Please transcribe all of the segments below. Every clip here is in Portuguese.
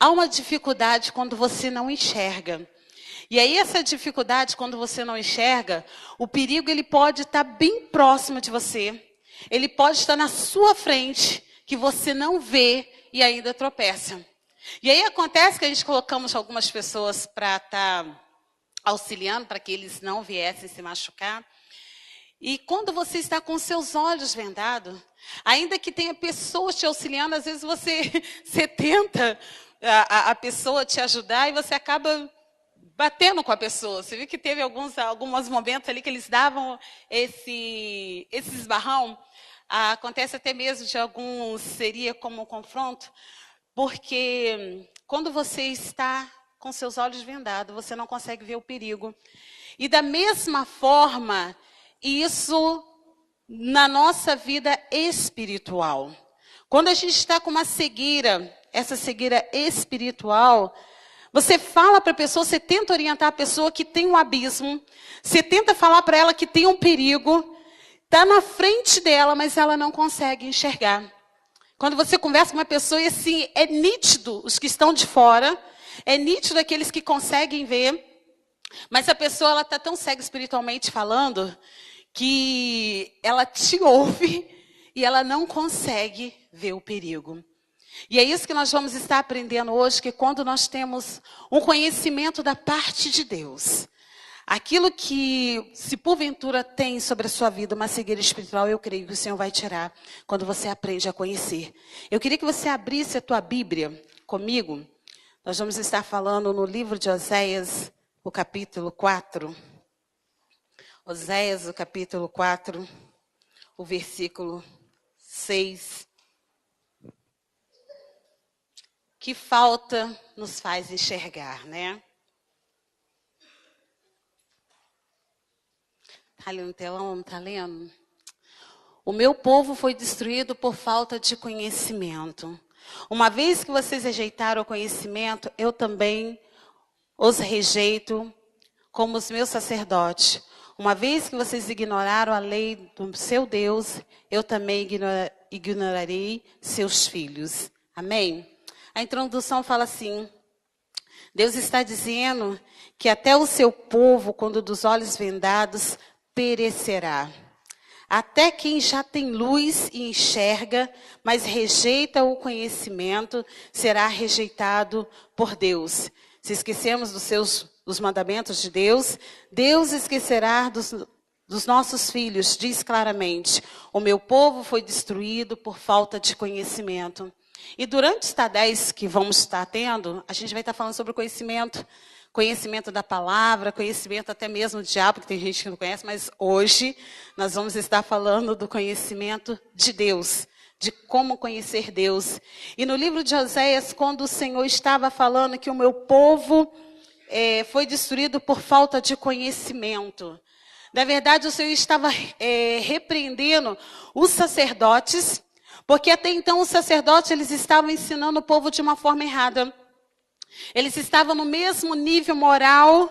há uma dificuldade quando você não enxerga. E aí essa dificuldade, quando você não enxerga, o perigo ele pode estar bem próximo de você. Ele pode estar na sua frente, que você não vê e ainda tropeça. E aí acontece que a gente colocamos algumas pessoas para estar auxiliando, para que eles não viessem se machucar. E quando você está com seus olhos vendados, ainda que tenha pessoas te auxiliando, às vezes você tenta a pessoa te ajudar e você acaba batendo com a pessoa. Você viu que teve alguns momentos ali que eles davam esse esbarrão. Acontece até mesmo de alguns, seria como um confronto, porque quando você está com seus olhos vendados, você não consegue ver o perigo. E da mesma forma, isso na nossa vida espiritual. Quando a gente está com uma cegueira, essa cegueira espiritual, você fala para a pessoa, você tenta orientar a pessoa que tem um abismo, você tenta falar para ela que tem um perigo, está na frente dela, mas ela não consegue enxergar. Quando você conversa com uma pessoa, e assim, é nítido os que estão de fora, é nítido aqueles que conseguem ver, mas a pessoa ela está tão cega espiritualmente falando, que ela te ouve e ela não consegue ver o perigo. E é isso que nós vamos estar aprendendo hoje, que quando nós temos um conhecimento da parte de Deus, aquilo que, se porventura tem sobre a sua vida uma cegueira espiritual, eu creio que o Senhor vai tirar quando você aprende a conhecer. Eu queria que você abrisse a tua Bíblia comigo. Nós vamos estar falando no livro de Oséias, o capítulo 4. Oséias, o capítulo 4, o versículo 6. Que falta nos faz enxergar, né? Está ali no telão, não está lendo? O meu povo foi destruído por falta de conhecimento. Uma vez que vocês rejeitaram o conhecimento, eu também os rejeito como os meus sacerdotes. Uma vez que vocês ignoraram a lei do seu Deus, eu também ignorarei seus filhos. Amém? A introdução fala assim: Deus está dizendo que até o seu povo, quando dos olhos vendados, perecerá. Até quem já tem luz e enxerga, mas rejeita o conhecimento, será rejeitado por Deus. Se esquecemos dos mandamentos de Deus, Deus esquecerá dos nossos filhos, diz claramente: o meu povo foi destruído por falta de conhecimento. E durante os TADES que vamos estar tendo, a gente vai estar falando sobre o conhecimento da palavra, conhecimento até mesmo do diabo, que tem gente que não conhece, mas hoje nós vamos estar falando do conhecimento de Deus, de como conhecer Deus. E no livro de Oséias, quando o Senhor estava falando que o meu povo foi destruído por falta de conhecimento, na verdade o Senhor estava repreendendo os sacerdotes, porque até então os sacerdotes eles estavam ensinando o povo de uma forma errada. Eles estavam no mesmo nível moral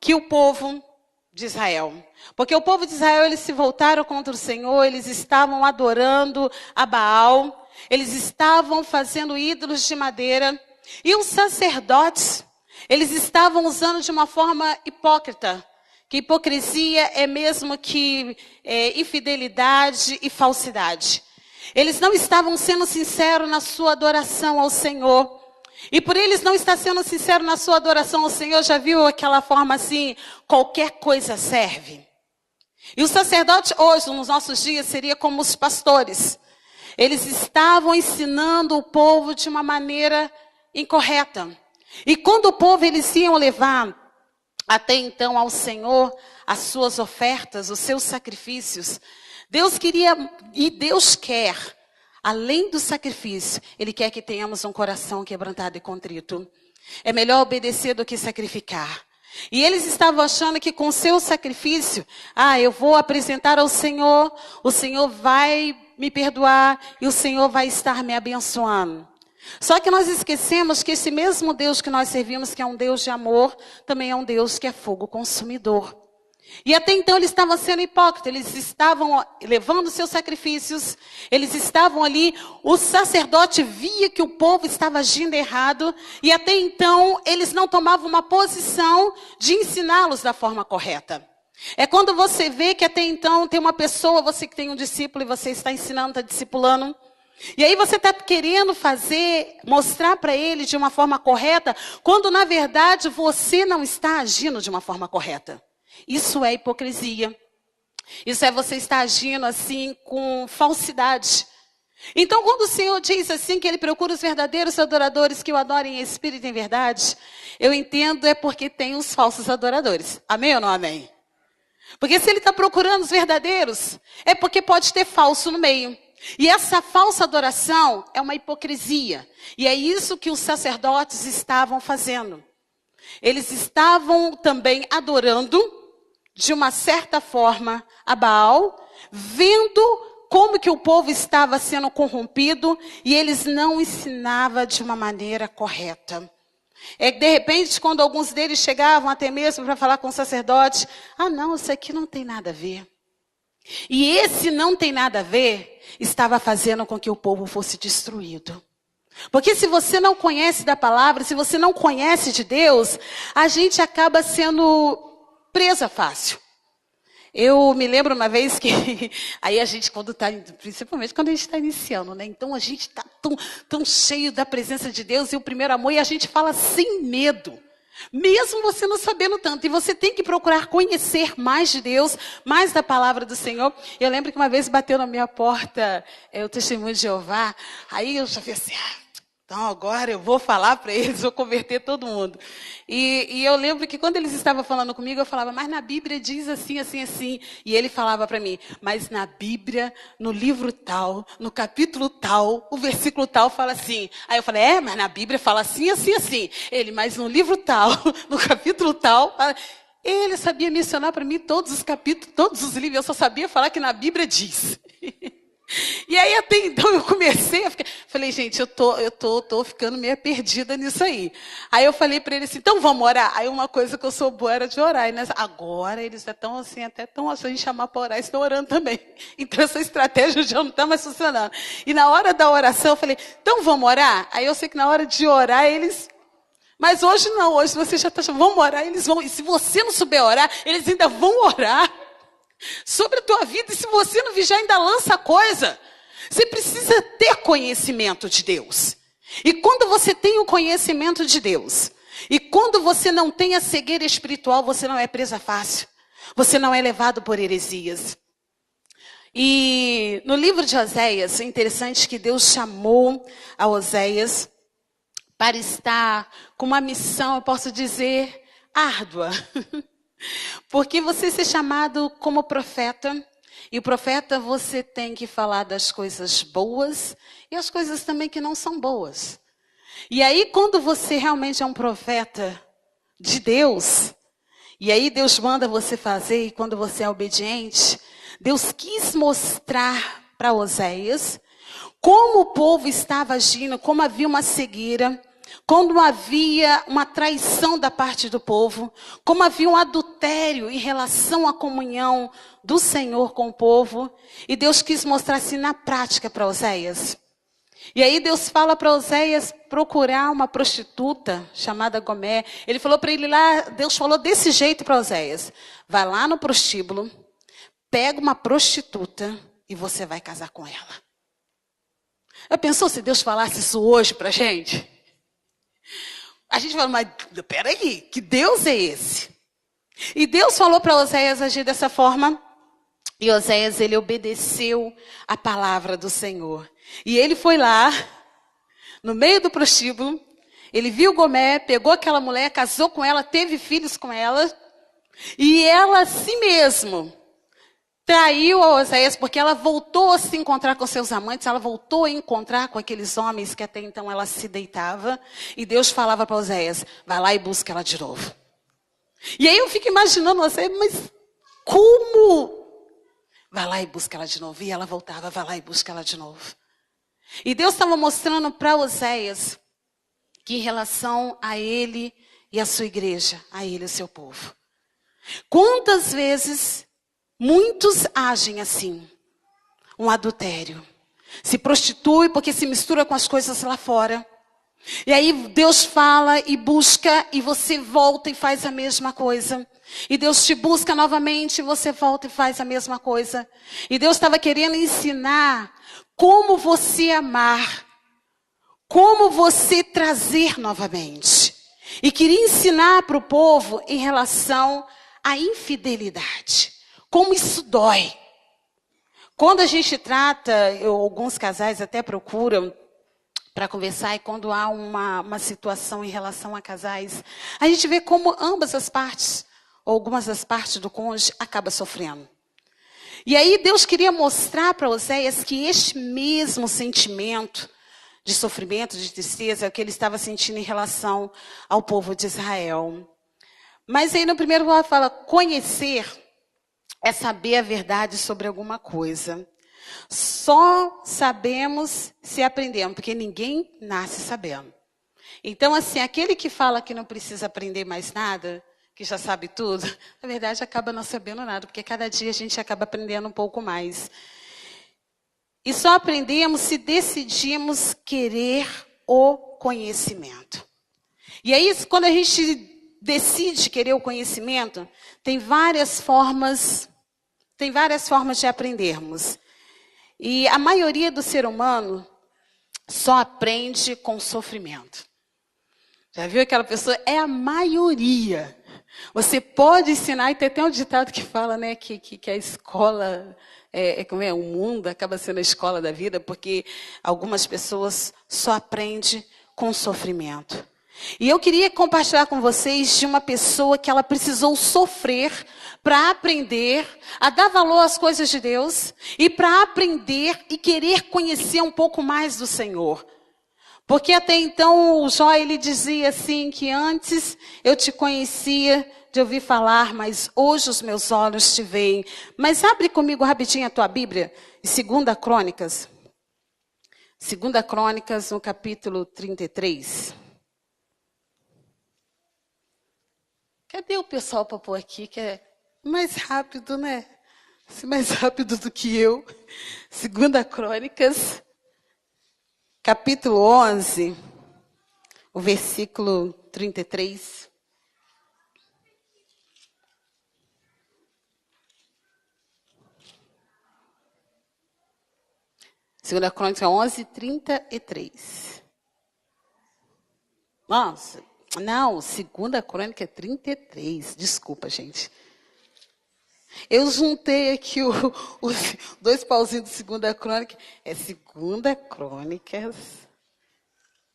que o povo de Israel. Porque o povo de Israel, eles se voltaram contra o Senhor, eles estavam adorando a Baal, eles estavam fazendo ídolos de madeira. E os sacerdotes, eles estavam usando de uma forma hipócrita. Que hipocrisia é mesmo que infidelidade e falsidade. Eles não estavam sendo sinceros na sua adoração ao Senhor. E por eles não estar sendo sincero na sua adoração ao Senhor, já viu aquela forma assim, qualquer coisa serve? E os sacerdotes hoje, nos nossos dias, seria como os pastores. Eles estavam ensinando o povo de uma maneira incorreta. E quando o povo eles iam levar até então ao Senhor as suas ofertas, os seus sacrifícios, Deus queria e Deus quer, além do sacrifício, Ele quer que tenhamos um coração quebrantado e contrito. É melhor obedecer do que sacrificar. E eles estavam achando que com o seu sacrifício, eu vou apresentar ao Senhor, o Senhor vai me perdoar e o Senhor vai estar me abençoando. Só que nós esquecemos que esse mesmo Deus que nós servimos, que é um Deus de amor, também é um Deus que é fogo consumidor. E até então eles estavam sendo hipócritas, eles estavam levando seus sacrifícios, eles estavam ali, o sacerdote via que o povo estava agindo errado, e até então eles não tomavam uma posição de ensiná-los da forma correta. É quando você vê que até então tem uma pessoa, você que tem um discípulo e você está ensinando, está discipulando, e aí você está querendo mostrar para ele de uma forma correta, quando na verdade você não está agindo de uma forma correta. Isso é hipocrisia. Isso é você estar agindo assim com falsidade. Então, quando o Senhor diz assim que Ele procura os verdadeiros adoradores que o adorem em espírito e em verdade, eu entendo é porque tem os falsos adoradores. Amém ou não amém? Porque se Ele está procurando os verdadeiros, é porque pode ter falso no meio. E essa falsa adoração é uma hipocrisia. E é isso que os sacerdotes estavam fazendo. Eles estavam também adorando de uma certa forma a Baal, vendo como que o povo estava sendo corrompido e eles não ensinavam de uma maneira correta. É que de repente, quando alguns deles chegavam até mesmo para falar com o sacerdote, não, isso aqui não tem nada a ver. E esse não tem nada a ver, estava fazendo com que o povo fosse destruído. Porque se você não conhece da palavra, se você não conhece de Deus, a gente acaba sendo presa fácil. Eu me lembro uma vez que, aí a gente quando está, principalmente quando a gente está iniciando, né? Então a gente está tão cheio da presença de Deus e o primeiro amor, e a gente fala sem medo. Mesmo você não sabendo tanto, e você tem que procurar conhecer mais de Deus, mais da palavra do Senhor. Eu lembro que uma vez bateu na minha porta o testemunho de Jeová, aí eu já vi assim, então agora eu vou falar para eles, vou converter todo mundo. E eu lembro que quando eles estavam falando comigo, eu falava, mas na Bíblia diz assim, assim, assim. E ele falava para mim, mas na Bíblia, no livro tal, no capítulo tal, o versículo tal fala assim. Aí eu falei, mas na Bíblia fala assim, assim, assim. Ele, mas no livro tal, no capítulo tal... Ele sabia mencionar para mim todos os capítulos, todos os livros, eu só sabia falar que na Bíblia diz. E aí até então eu comecei a ficar, falei, gente, eu tô ficando meio perdida nisso aí. Aí eu falei para ele assim, então vamos orar? Aí uma coisa que eu sou boa era de orar. E agora eles estão assim, até estão assim, chamar para orar, estão orando também. Então essa estratégia já não está mais funcionando. E na hora da oração eu falei, então vamos orar? Aí eu sei que na hora de orar eles... Mas hoje não, hoje você já está chamando, vamos orar, eles vão. E se você não souber orar, eles ainda vão orar sobre a tua vida, e se você não vigiar, ainda lança coisa. Você precisa ter conhecimento de Deus. E quando você tem o conhecimento de Deus, e quando você não tem a cegueira espiritual, você não é presa fácil. Você não é levado por heresias. E no livro de Oséias, é interessante que Deus chamou a Oséias para estar com uma missão, eu posso dizer, árdua. Porque você ser chamado como profeta, e o profeta você tem que falar das coisas boas e as coisas também que não são boas. E aí quando você realmente é um profeta de Deus, e aí Deus manda você fazer, e quando você é obediente, Deus quis mostrar para Oséias como o povo estava agindo, como havia uma cegueira, quando havia uma traição da parte do povo, como havia um adultério em relação à comunhão do Senhor com o povo, e Deus quis mostrar assim na prática para Oséias. E aí Deus fala para Oséias procurar uma prostituta chamada Gomé. Ele falou para ele lá, Deus falou desse jeito para Oséias, vai lá no prostíbulo, pega uma prostituta e você vai casar com ela. Já pensou se Deus falasse isso hoje para a gente? A gente fala, mas peraí, que Deus é esse? E Deus falou para Oséias agir dessa forma. E Oséias, ele obedeceu a palavra do Senhor. E ele foi lá, no meio do prostíbulo. Ele viu Gomé, pegou aquela mulher, casou com ela, teve filhos com ela. E ela, assim mesmo, traiu a Oséias, porque ela voltou a se encontrar com seus amantes, ela voltou a encontrar com aqueles homens que até então ela se deitava, e Deus falava para Oséias, vai lá e busca ela de novo. E aí eu fico imaginando Oséias, mas como? Vai lá e busca ela de novo. E ela voltava, vai lá e busca ela de novo. E Deus estava mostrando para Oséias que em relação a ele e a sua igreja, a ele e o seu povo, Quantas vezes muitos agem assim? Um adultério. Se prostitui porque se mistura com as coisas lá fora. E aí Deus fala e busca e você volta e faz a mesma coisa. E Deus te busca novamente e você volta e faz a mesma coisa. E Deus estava querendo ensinar como você amar. Como você trazer novamente. E queria ensinar para o povo em relação à infidelidade. Como isso dói. Quando a gente trata, alguns casais até procuram para conversar, e quando há uma situação em relação a casais, a gente vê como ambas as partes, ou algumas das partes do cônjuge, acaba sofrendo. E aí Deus queria mostrar para Oséias que este mesmo sentimento de sofrimento, de tristeza, é o que ele estava sentindo em relação ao povo de Israel. Mas aí no primeiro lugar fala, conhecer é saber a verdade sobre alguma coisa. Só sabemos se aprendemos, porque ninguém nasce sabendo. Então, assim, aquele que fala que não precisa aprender mais nada, que já sabe tudo, na verdade acaba não sabendo nada, porque cada dia a gente acaba aprendendo um pouco mais. E só aprendemos se decidimos querer o conhecimento. E aí, quando a gente decide querer o conhecimento, tem várias formas de aprendermos. E a maioria do ser humano só aprende com sofrimento. Já viu aquela pessoa? É a maioria. Você pode ensinar, e tem até um ditado que fala, né, que a escola, o mundo acaba sendo a escola da vida, porque algumas pessoas só aprendem com sofrimento. E eu queria compartilhar com vocês de uma pessoa que ela precisou sofrer para aprender a dar valor às coisas de Deus e para aprender e querer conhecer um pouco mais do Senhor. Porque até então o Jó, ele dizia assim, que antes eu te conhecia de ouvir falar, mas hoje os meus olhos te veem. Mas abre comigo rapidinho a tua Bíblia, em 2 Crônicas. 2 Crônicas, no capítulo 33. Cadê o pessoal para pôr aqui, que é mais rápido, né? Mais rápido do que eu. 2 Crônicas, capítulo 11, o versículo 33. Segunda Crônica 11, 33. Nossa, não, 2 Crônica 33. Desculpa, gente. Eu juntei aqui os 2 pauzinhos de 2 Crônica. É 2 Crônicas,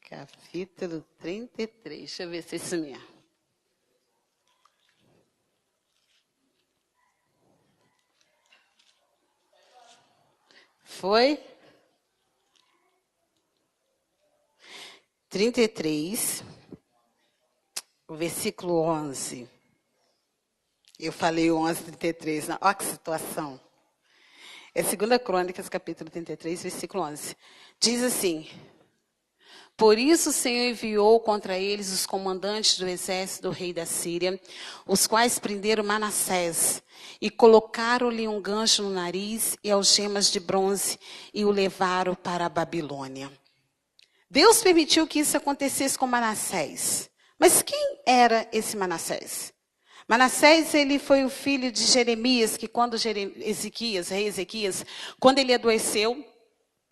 capítulo 33. Deixa eu ver se é isso mesmo. Foi? 33, o versículo 11. Eu falei o 11, 33. Olha que situação. É 2 Crônicas, capítulo 33, versículo 11. Diz assim: por isso o Senhor enviou contra eles os comandantes do exército do rei da Síria, os quais prenderam Manassés e colocaram-lhe um gancho no nariz e algemas de bronze e o levaram para a Babilônia. Deus permitiu que isso acontecesse com Manassés. Mas quem era esse Manassés? Manassés, ele foi o filho de Jeremias, que quando rei Ezequias, quando ele adoeceu,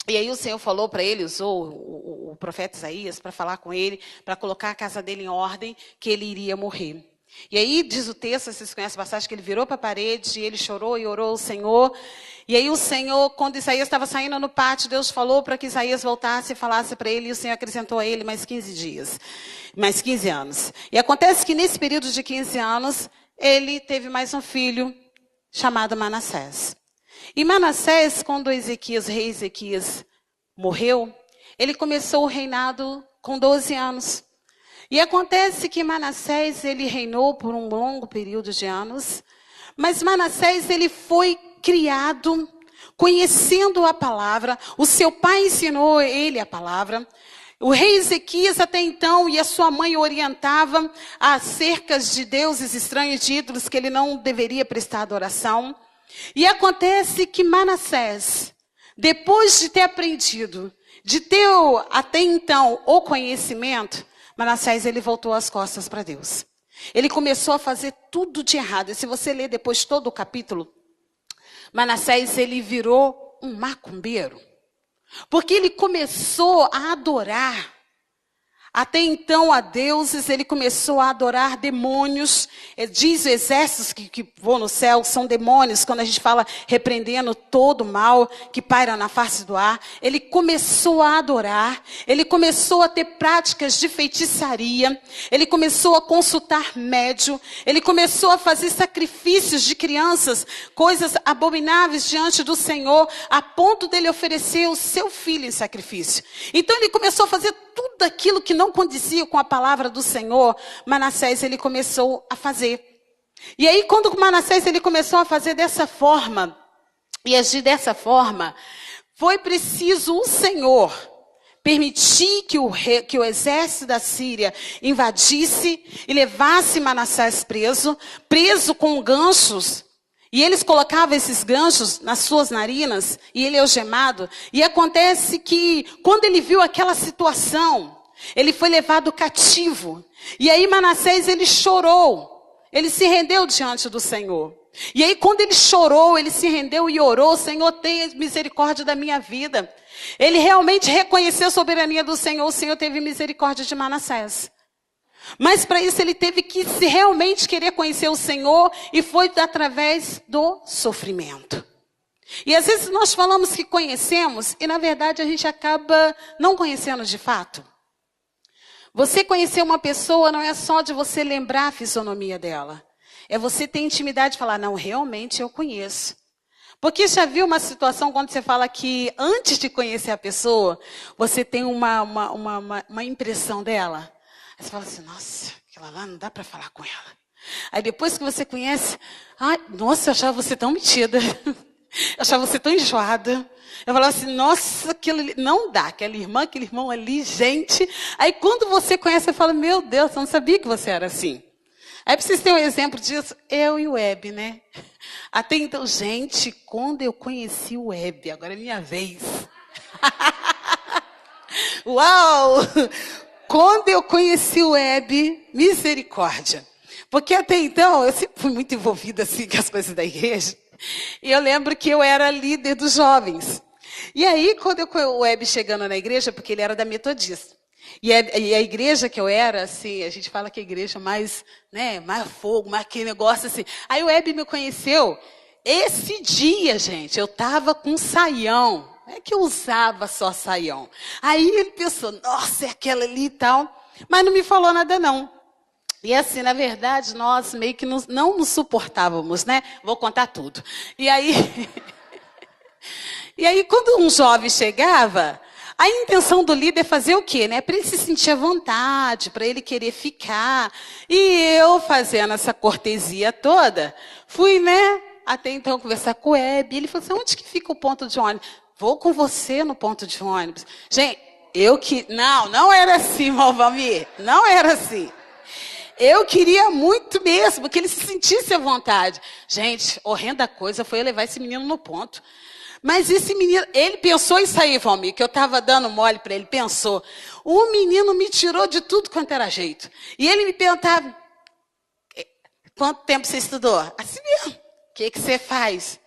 e aí o Senhor falou para ele, usou o profeta Isaías para falar com ele, para colocar a casa dele em ordem, que ele iria morrer. E aí diz o texto, vocês conhecem a passagem, que ele virou para a parede, e ele chorou e orou ao Senhor. E aí o Senhor, quando Isaías estava saindo no pátio, Deus falou para que Isaías voltasse e falasse para ele, e o Senhor acrescentou a ele mais 15 dias, mais 15 anos. E acontece que nesse período de 15 anos, ele teve mais um filho chamado Manassés. E Manassés, quando rei Ezequias morreu, ele começou o reinado com 12 anos. E acontece que Manassés, ele reinou por um longo período de anos, mas Manassés, ele foi criado conhecendo a palavra, o seu pai ensinou ele a palavra, O rei Ezequias até então e a sua mãe orientavam acerca de deuses estranhos, de ídolos que ele não deveria prestar adoração. E acontece que Manassés, depois de ter aprendido, de ter até então o conhecimento, Manassés ele voltou as costas para Deus. Ele começou a fazer tudo de errado. E se você ler depois todo o capítulo, Manassés ele virou um macumbeiro. Porque ele começou a adorar, até então a deuses, ele começou a adorar demônios. Diz exércitos que voam no céu, são demônios, quando a gente fala repreendendo todo o mal que paira na face do ar. Ele começou a adorar, ele começou a ter práticas de feitiçaria, ele começou a consultar médium, ele começou a fazer sacrifícios de crianças, coisas abomináveis diante do Senhor, a ponto dele oferecer o seu filho em sacrifício. Então ele começou a fazer tudo aquilo que não condizia com a palavra do Senhor. Manassés ele começou a fazer. E aí quando Manassés ele começou a fazer dessa forma e agir dessa forma, foi preciso o Senhor permitir que o exército da Síria invadisse e levasse Manassés preso com ganchos. E eles colocavam esses ganchos nas suas narinas, e ele algemado. E acontece que, quando ele viu aquela situação, ele foi levado cativo. E aí Manassés, ele chorou. Ele se rendeu diante do Senhor. E aí quando ele chorou, ele se rendeu e orou: Senhor, tenha misericórdia da minha vida. Ele realmente reconheceu a soberania do Senhor. O Senhor teve misericórdia de Manassés. Mas para isso ele teve que realmente querer conhecer o Senhor, e foi através do sofrimento. E às vezes nós falamos que conhecemos e na verdade a gente acaba não conhecendo de fato. Você conhecer uma pessoa não é só de você lembrar a fisionomia dela. É você ter intimidade e falar: não, realmente eu conheço. Porque já viu uma situação quando você fala que antes de conhecer a pessoa, você tem uma impressão dela? Aí você fala assim: nossa, aquela lá não dá para falar com ela. Aí depois que você conhece: ai, nossa, eu achava você tão metida. Eu achava você tão enjoada. Eu falava assim: nossa, não dá, aquele irmão ali, gente. Aí quando você conhece, você fala: meu Deus, eu não sabia que você era assim. Aí pra vocês terem um exemplo disso, eu e o Web, né? Até então, gente, quando eu conheci o Web, agora é minha vez. Uau! Quando eu conheci o Web, misericórdia. Porque até então, eu sempre fui muito envolvida assim com as coisas da igreja. E eu lembro que eu era líder dos jovens. E aí, quando o Web chegando na igreja, porque ele era da Metodista. E a igreja que eu era, assim, a gente fala que a igreja mais, né, mais fogo, mais aquele negócio assim. Aí o Web me conheceu. Esse dia, gente, eu tava com saião. Não é que eu usava só saião. Aí ele pensou: nossa, é aquela ali e tal. Mas não me falou nada, não. E assim, na verdade, nós meio que não nos suportávamos, né? Vou contar tudo. E aí, quando um jovem chegava, a intenção do líder é fazer o quê, né? Para ele se sentir à vontade, para ele querer ficar. E eu, fazendo essa cortesia toda, fui, né, até então conversar com o Web. E ele falou assim: onde que fica o ponto de ônibus? Vou com você no ponto de ônibus. Gente, não era assim, Valmir. Não era assim. Eu queria muito mesmo que ele se sentisse à vontade. Gente, horrenda coisa foi eu levar esse menino no ponto. Mas esse menino, ele pensou em sair, Valmir, que eu estava dando mole para ele, pensou. O menino me tirou de tudo quanto era jeito. E ele me perguntava: quanto tempo você estudou? Assim mesmo. O que você faz?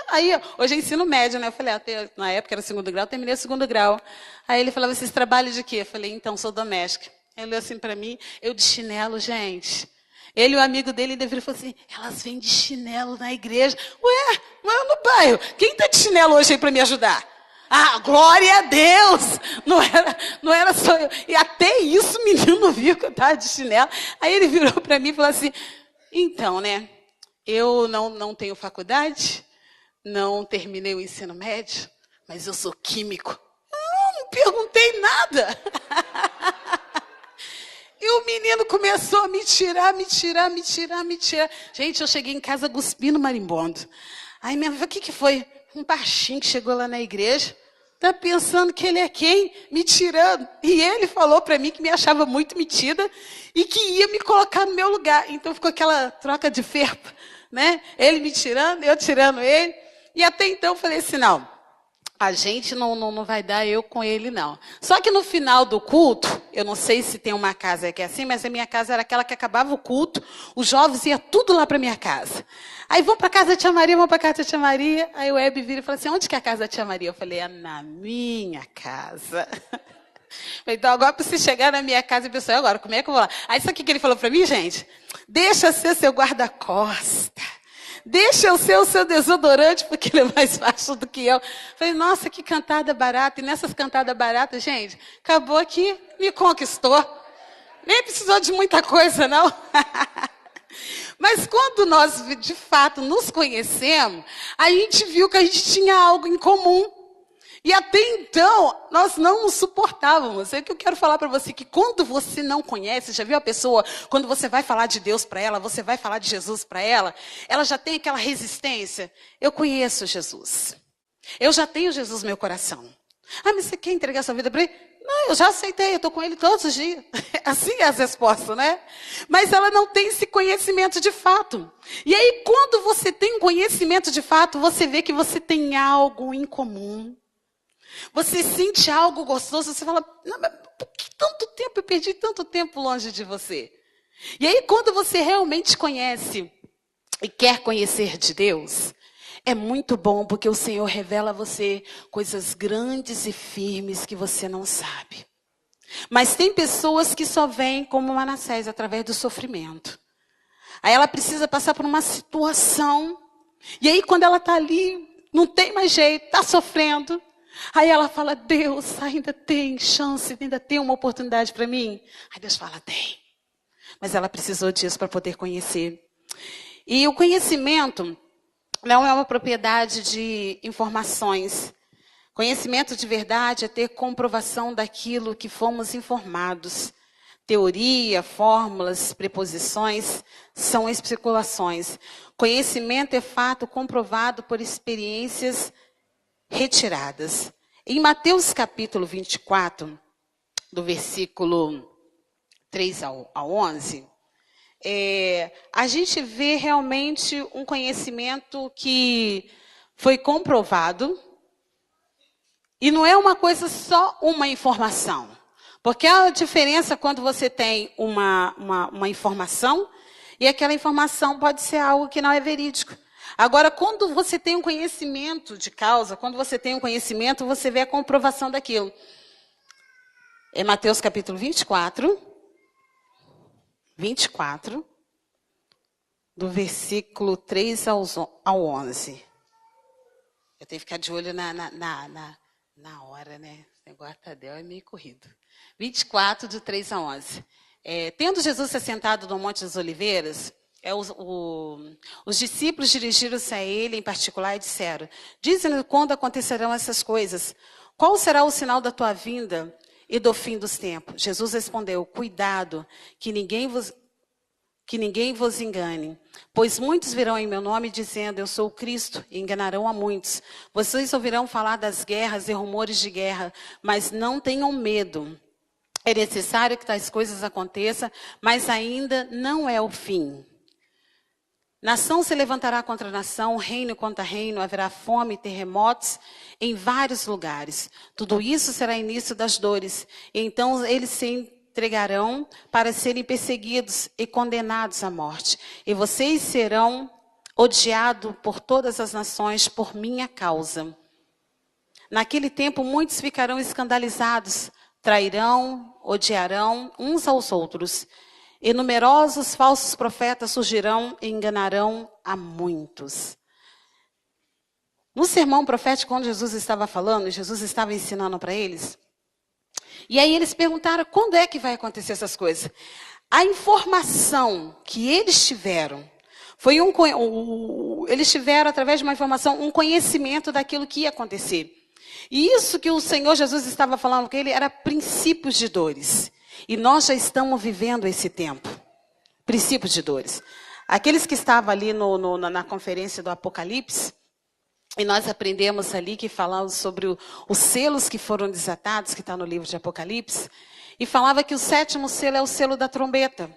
Aí, hoje é ensino médio, né? Eu falei: na época era segundo grau, terminei o segundo grau. Aí ele falava: vocês trabalham de quê? Eu falei: então, sou doméstica. Ele olhou assim para mim, eu de chinelo, gente. Ele e o amigo dele ainda falou assim: elas vêm de chinelo na igreja. Ué, mas no bairro, quem está de chinelo hoje aí para me ajudar? Ah, glória a Deus! Não era só eu. E até isso o menino viu que eu estava de chinelo. Aí ele virou para mim e falou assim: então, né, eu não tenho faculdade, não terminei o ensino médio, mas eu sou químico. Eu não perguntei nada. E o menino começou a me tirar. Gente, eu cheguei em casa cuspindo marimbondo. Aí minha mãe falou: o que foi? Um baixinho que chegou lá na igreja. está pensando que ele é quem? Me tirando. E ele falou para mim que me achava muito metida e que ia me colocar no meu lugar. Então ficou aquela troca de ferpa, né? Ele me tirando, eu tirando ele. E até então eu falei assim, não, a gente não vai dar eu com ele, não. Só que no final do culto, eu não sei se tem uma casa que é assim, mas a minha casa era aquela que acabava o culto, os jovens iam tudo lá para minha casa. Aí vão para casa da tia Maria, vão para casa da tia Maria. Aí o Web vira e fala assim, onde que é a casa da tia Maria? Eu falei, é na minha casa. Então agora para você chegar na minha casa e pensar, agora como é que eu vou lá? Aí sabe o que ele falou para mim, gente? Deixa ser seu guarda-costa. Deixa eu ser o seu desodorante, porque ele é mais fácil do que eu. Falei, nossa, que cantada barata. E nessas cantadas baratas, gente, acabou que me conquistou. Nem precisou de muita coisa, não. Mas quando nós, de fato, nos conhecemos, a gente viu que a gente tinha algo em comum. E até então, nós não nos suportávamos. É o que eu quero falar para você, que quando você não conhece, já viu a pessoa, quando você vai falar de Deus para ela, você vai falar de Jesus para ela já tem aquela resistência. Eu conheço Jesus. Eu já tenho Jesus no meu coração. Ah, mas você quer entregar sua vida para ele? Não, eu já aceitei, eu estou com ele todos os dias. Assim é as respostas, né? Mas ela não tem esse conhecimento de fato. E aí, quando você tem um conhecimento de fato, você vê que você tem algo em comum. Você sente algo gostoso, você fala, não, mas por que tanto tempo eu perdi tanto tempo longe de você? E aí, quando você realmente conhece e quer conhecer de Deus, é muito bom, porque o Senhor revela a você coisas grandes e firmes que você não sabe. Mas tem pessoas que só vêm como Manassés, através do sofrimento. Aí ela precisa passar por uma situação, e aí quando ela está ali, não tem mais jeito, está sofrendo. Aí ela fala, Deus, ainda tem chance, ainda tem uma oportunidade para mim? Aí Deus fala, tem. Mas ela precisou disso para poder conhecer. E o conhecimento não é uma propriedade de informações. Conhecimento de verdade é ter comprovação daquilo que fomos informados. Teoria, fórmulas, preposições são especulações. Conhecimento é fato comprovado por experiências retiradas. Em Mateus capítulo 24, do versículo 3 ao 11, a gente vê realmente um conhecimento que foi comprovado, e não é uma coisa só uma informação. Porque há a diferença quando você tem uma informação, e aquela informação pode ser algo que não é verídico. Agora, quando você tem um conhecimento de causa, quando você tem um conhecimento, você vê a comprovação daquilo. É Mateus capítulo 24, do versículo 3 ao 11. Eu tenho que ficar de olho na hora, né? O negócio é meio corrido. 24, do 3 a 11. Tendo Jesus se assentado no Monte das Oliveiras, os discípulos dirigiram-se a ele em particular e disseram, dize-nos quando acontecerão essas coisas. Qual será o sinal da tua vinda e do fim dos tempos? Jesus respondeu, cuidado, que ninguém vos engane. Pois muitos virão em meu nome dizendo, eu sou o Cristo, e enganarão a muitos. Vocês ouvirão falar das guerras e rumores de guerra, mas não tenham medo. É necessário que tais coisas aconteçam, mas ainda não é o fim. Nação se levantará contra nação, reino contra reino, haverá fome e terremotos em vários lugares. Tudo isso será início das dores. E então eles se entregarão para serem perseguidos e condenados à morte. E vocês serão odiados por todas as nações por minha causa. Naquele tempo muitos ficarão escandalizados, trairão, odiarão uns aos outros. E numerosos falsos profetas surgirão e enganarão a muitos. No sermão profético, quando Jesus estava falando, Jesus estava ensinando para eles. E aí eles perguntaram, quando é que vai acontecer essas coisas? A informação que eles tiveram, eles tiveram através de uma informação, um conhecimento daquilo que ia acontecer. E isso que o Senhor Jesus estava falando com ele era princípios de dores. E nós já estamos vivendo esse tempo. Princípios de dores. Aqueles que estavam ali na conferência do Apocalipse, E nós aprendemos ali que falamos sobre os selos que foram desatados, que está no livro de Apocalipse, e falava que o 7º selo é o selo da trombeta.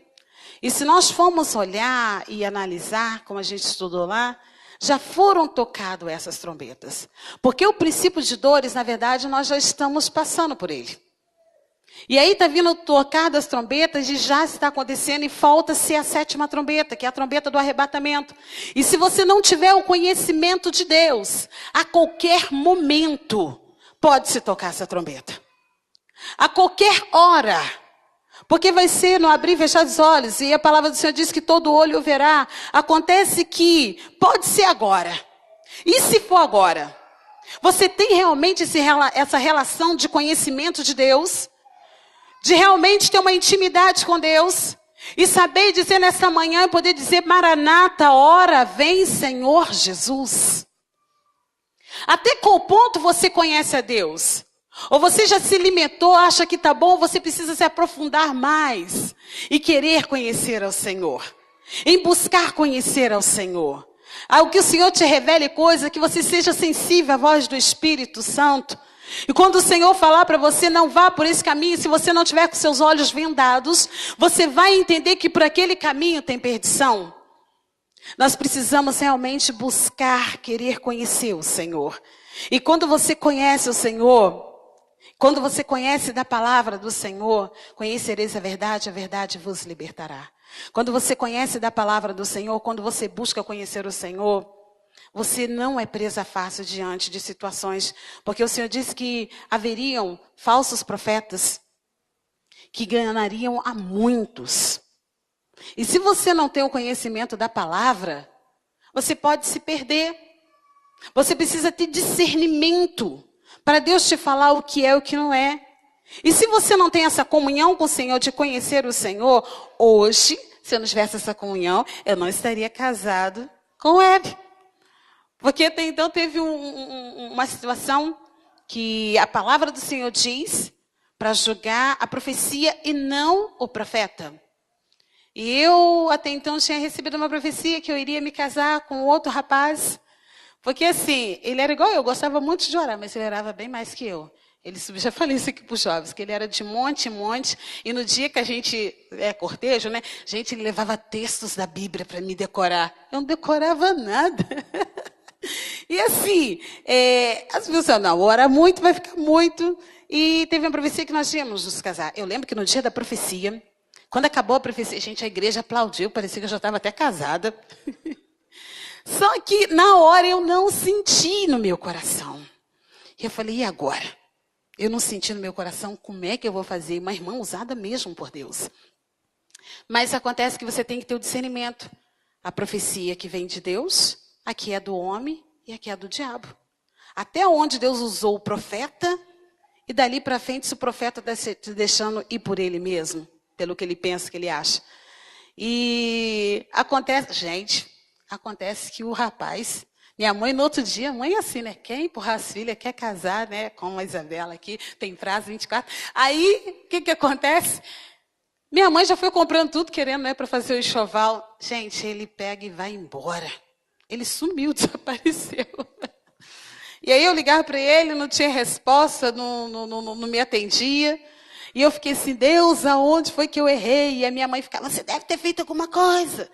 E se nós formos olhar e analisar, como a gente estudou lá, já foram tocadas essas trombetas. Porque o princípio de dores, na verdade, nós já estamos passando por ele. E aí está vindo o tocar das trombetas e já está acontecendo e falta-se a 7ª trombeta, que é a trombeta do arrebatamento. E se você não tiver o conhecimento de Deus, a qualquer momento pode-se tocar essa trombeta. A qualquer hora. Porque vai ser no abrir e fechar os olhos. E a palavra do Senhor diz que todo olho o verá. Acontece que pode ser agora. E se for agora? Você tem realmente essa relação de conhecimento de Deus? De realmente ter uma intimidade com Deus? E saber dizer nessa manhã, e poder dizer, Maranata, ora vem Senhor Jesus. Até qual ponto você conhece a Deus? Ou você já se limitou, acha que está bom, você precisa se aprofundar mais e querer conhecer ao Senhor. Em buscar conhecer ao Senhor. Ao que o Senhor te revele coisa, que você seja sensível à voz do Espírito Santo. E quando o Senhor falar para você, não vá por esse caminho, se você não tiver com seus olhos vendados, você vai entender que por aquele caminho tem perdição. Nós precisamos realmente buscar, querer conhecer o Senhor. E quando você conhece o Senhor, quando você conhece da palavra do Senhor, conhecereis a verdade vos libertará. Quando você conhece da palavra do Senhor, quando você busca conhecer o Senhor, você não é presa fácil diante de situações, porque o Senhor disse que haveriam falsos profetas que enganariam a muitos. E se você não tem o conhecimento da palavra, você pode se perder. Você precisa ter discernimento para Deus te falar o que é e o que não é. E se você não tem essa comunhão com o Senhor, de conhecer o Senhor, hoje, se eu não tivesse essa comunhão, eu não estaria casado com o Hebe. Porque até então teve uma situação que a palavra do Senhor diz para julgar a profecia e não o profeta. E eu até então tinha recebido uma profecia que eu iria me casar com outro rapaz. Porque assim, ele era igual eu, gostava muito de orar, mas ele orava bem mais que eu. Ele já falei isso aqui para os jovens, que ele era de monte em monte, e no dia que a gente, cortejo, né? Gente, ele levava textos da Bíblia para me decorar. Eu não decorava nada. E assim, as pessoas, não, ora muito, vai ficar muito. E teve uma profecia que nós íamos nos casar. Eu lembro que no dia da profecia, quando acabou a profecia, gente, a igreja aplaudiu, parecia que eu já estava até casada. Só que na hora eu não senti no meu coração. E eu falei, e agora? Eu não senti no meu coração, como é que eu vou fazer? Uma irmã usada mesmo por Deus. Mas acontece que você tem que ter o discernimento. A profecia que vem de Deus, aqui é do homem e aqui é do diabo. Até onde Deus usou o profeta, e dali para frente se o profeta está te deixando ir por ele mesmo, pelo que ele pensa, que ele acha. E acontece, gente, acontece que o rapaz, minha mãe no outro dia, mãe assim, né? Quer empurrar as filhas, quer casar, né? Com a Isabela aqui, tem prazo 24. Aí, o que acontece? Minha mãe já foi comprando tudo, querendo, né, para fazer o enxoval. Gente, ele pega e vai embora. Ele sumiu, desapareceu. E aí eu ligava para ele, não tinha resposta, não me atendia. E eu fiquei assim, Deus, aonde foi que eu errei? E a minha mãe ficava, você deve ter feito alguma coisa.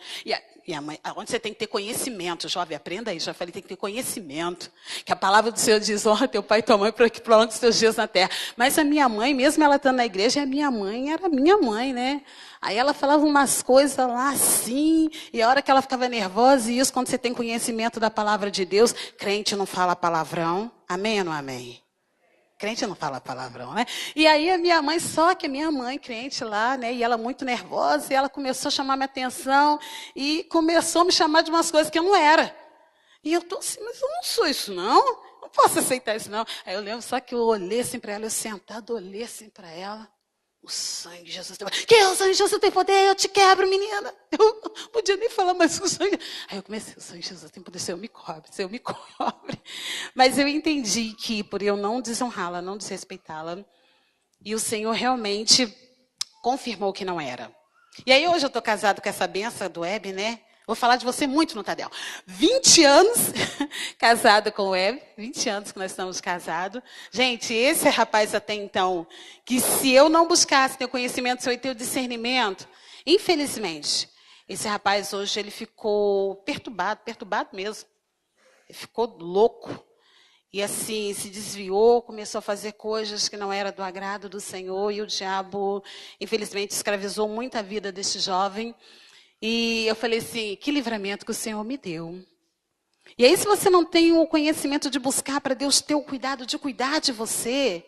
E a mãe, aonde você tem que ter conhecimento, jovem, aprenda aí. Já falei, tem que ter conhecimento. Que a palavra do Senhor diz, honra teu pai e tua mãe para que prolongue os teus dias na terra. Mas a minha mãe, mesmo ela estando na igreja, a minha mãe era minha mãe, né? Aí ela falava umas coisas lá assim, e a hora que ela ficava nervosa, e isso quando você tem conhecimento da palavra de Deus, crente não fala palavrão, amém ou não amém? Crente não fala palavrão, né? E aí a minha mãe, só que a minha mãe, crente lá, né? E ela muito nervosa, e ela começou a chamar minha atenção, e começou a me chamar de umas coisas que eu não era. E eu tô assim, mas eu não sou isso não, não posso aceitar isso não. Aí eu lembro só que eu olhei assim para ela, eu sentado, olhei assim para ela. O sangue de Jesus tem poder. Que o sangue de Jesus tem poder? Eu te quebro, menina. Eu não podia nem falar mais o sangue. Aí eu comecei, o sangue de Jesus tem poder, Senhor me cobre. Mas eu entendi que por eu não desonrá-la, não desrespeitá-la, e o Senhor realmente confirmou que não era. E aí hoje eu estou casado com essa benção do Hebe, né? Vou falar de você muito no Tadel. 20 anos casado com o Web, 20 anos que nós estamos casados. Gente, esse rapaz até então, que se eu não buscasse ter o conhecimento, se eu ter o discernimento, infelizmente, esse rapaz hoje ele ficou perturbado mesmo. Ele ficou louco. E assim, se desviou, começou a fazer coisas que não era do agrado do Senhor. E o diabo, infelizmente, escravizou muito a vida desse jovem. E eu falei assim, que livramento que o Senhor me deu. E aí, se você não tem o conhecimento de buscar para Deus ter o cuidado de cuidar de você,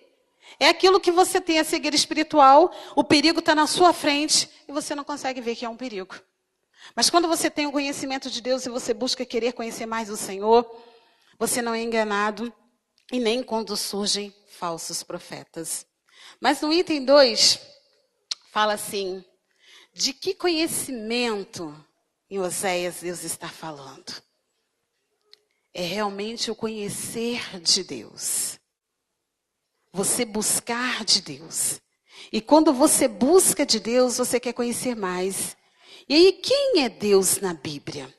é aquilo que você tem a cegueira espiritual, o perigo está na sua frente e você não consegue ver que é um perigo. Mas quando você tem o conhecimento de Deus e você busca querer conhecer mais o Senhor, você não é enganado e nem quando surgem falsos profetas. Mas no item 2, fala assim, de que conhecimento em Oséias Deus está falando? É realmente o conhecer de Deus. Você buscar de Deus. E quando você busca de Deus, você quer conhecer mais. E aí, quem é Deus na Bíblia?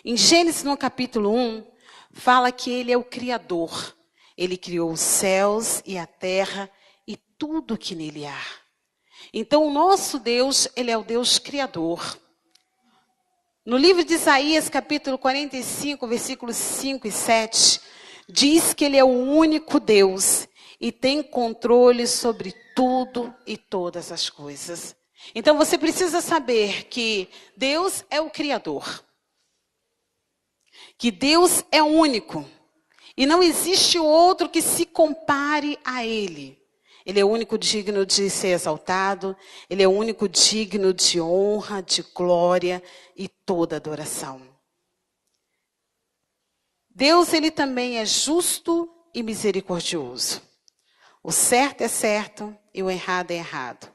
Em Gênesis, no capítulo 1, fala que Ele é o Criador. Ele criou os céus e a terra e tudo que nele há. Então, o nosso Deus, Ele é o Deus Criador. No livro de Isaías, capítulo 45, versículos 5 e 7, diz que Ele é o único Deus e tem controle sobre tudo e todas as coisas. Então, você precisa saber que Deus é o Criador. Que Deus é único. E não existe outro que se compare a Ele. Ele é o único digno de ser exaltado. Ele é o único digno de honra, de glória e toda adoração. Deus, Ele também é justo e misericordioso. O certo é certo e o errado é errado.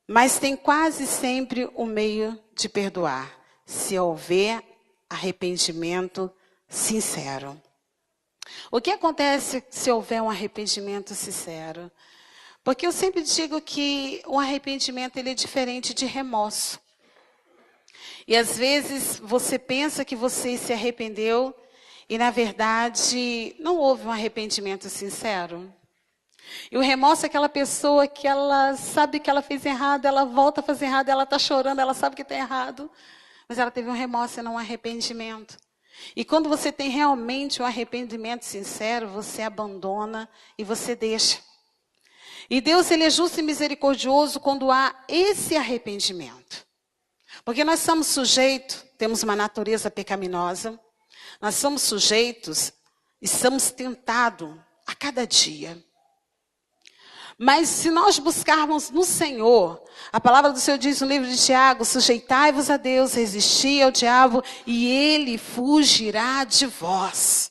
Mas tem quase sempre o meio de perdoar, se houver arrependimento sincero. O que acontece se houver um arrependimento sincero? Porque eu sempre digo que o arrependimento ele é diferente de remorso. E às vezes você pensa que você se arrependeu e na verdade não houve um arrependimento sincero. E o remorso é aquela pessoa que ela sabe que ela fez errado, ela volta a fazer errado, ela está chorando, ela sabe que está errado, mas ela teve um remorso e não um arrependimento. E quando você tem realmente um arrependimento sincero, você abandona e você deixa. E Deus, Ele é justo e misericordioso quando há esse arrependimento. Porque nós somos sujeitos, temos uma natureza pecaminosa, nós somos sujeitos e somos tentados a cada dia. Mas se nós buscarmos no Senhor, a palavra do Senhor diz no livro de Tiago, sujeitai-vos a Deus, resisti ao diabo e ele fugirá de vós.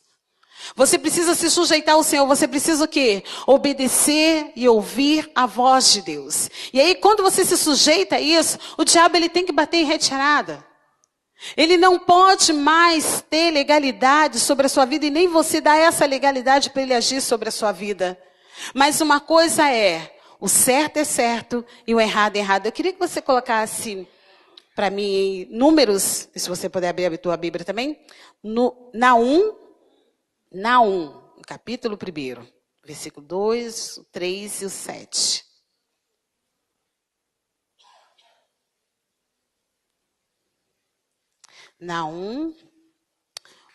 Você precisa se sujeitar ao Senhor, você precisa o quê? Obedecer e ouvir a voz de Deus. E aí quando você se sujeita a isso, o diabo ele tem que bater em retirada. Ele não pode mais ter legalidade sobre a sua vida e nem você dá essa legalidade para ele agir sobre a sua vida. Mas uma coisa é, o certo é certo e o errado é errado. Eu queria que você colocasse para mim números, se você puder abrir a tua Bíblia também, Naum, capítulo 1, versículo 2, o 3 e o 7. Naum,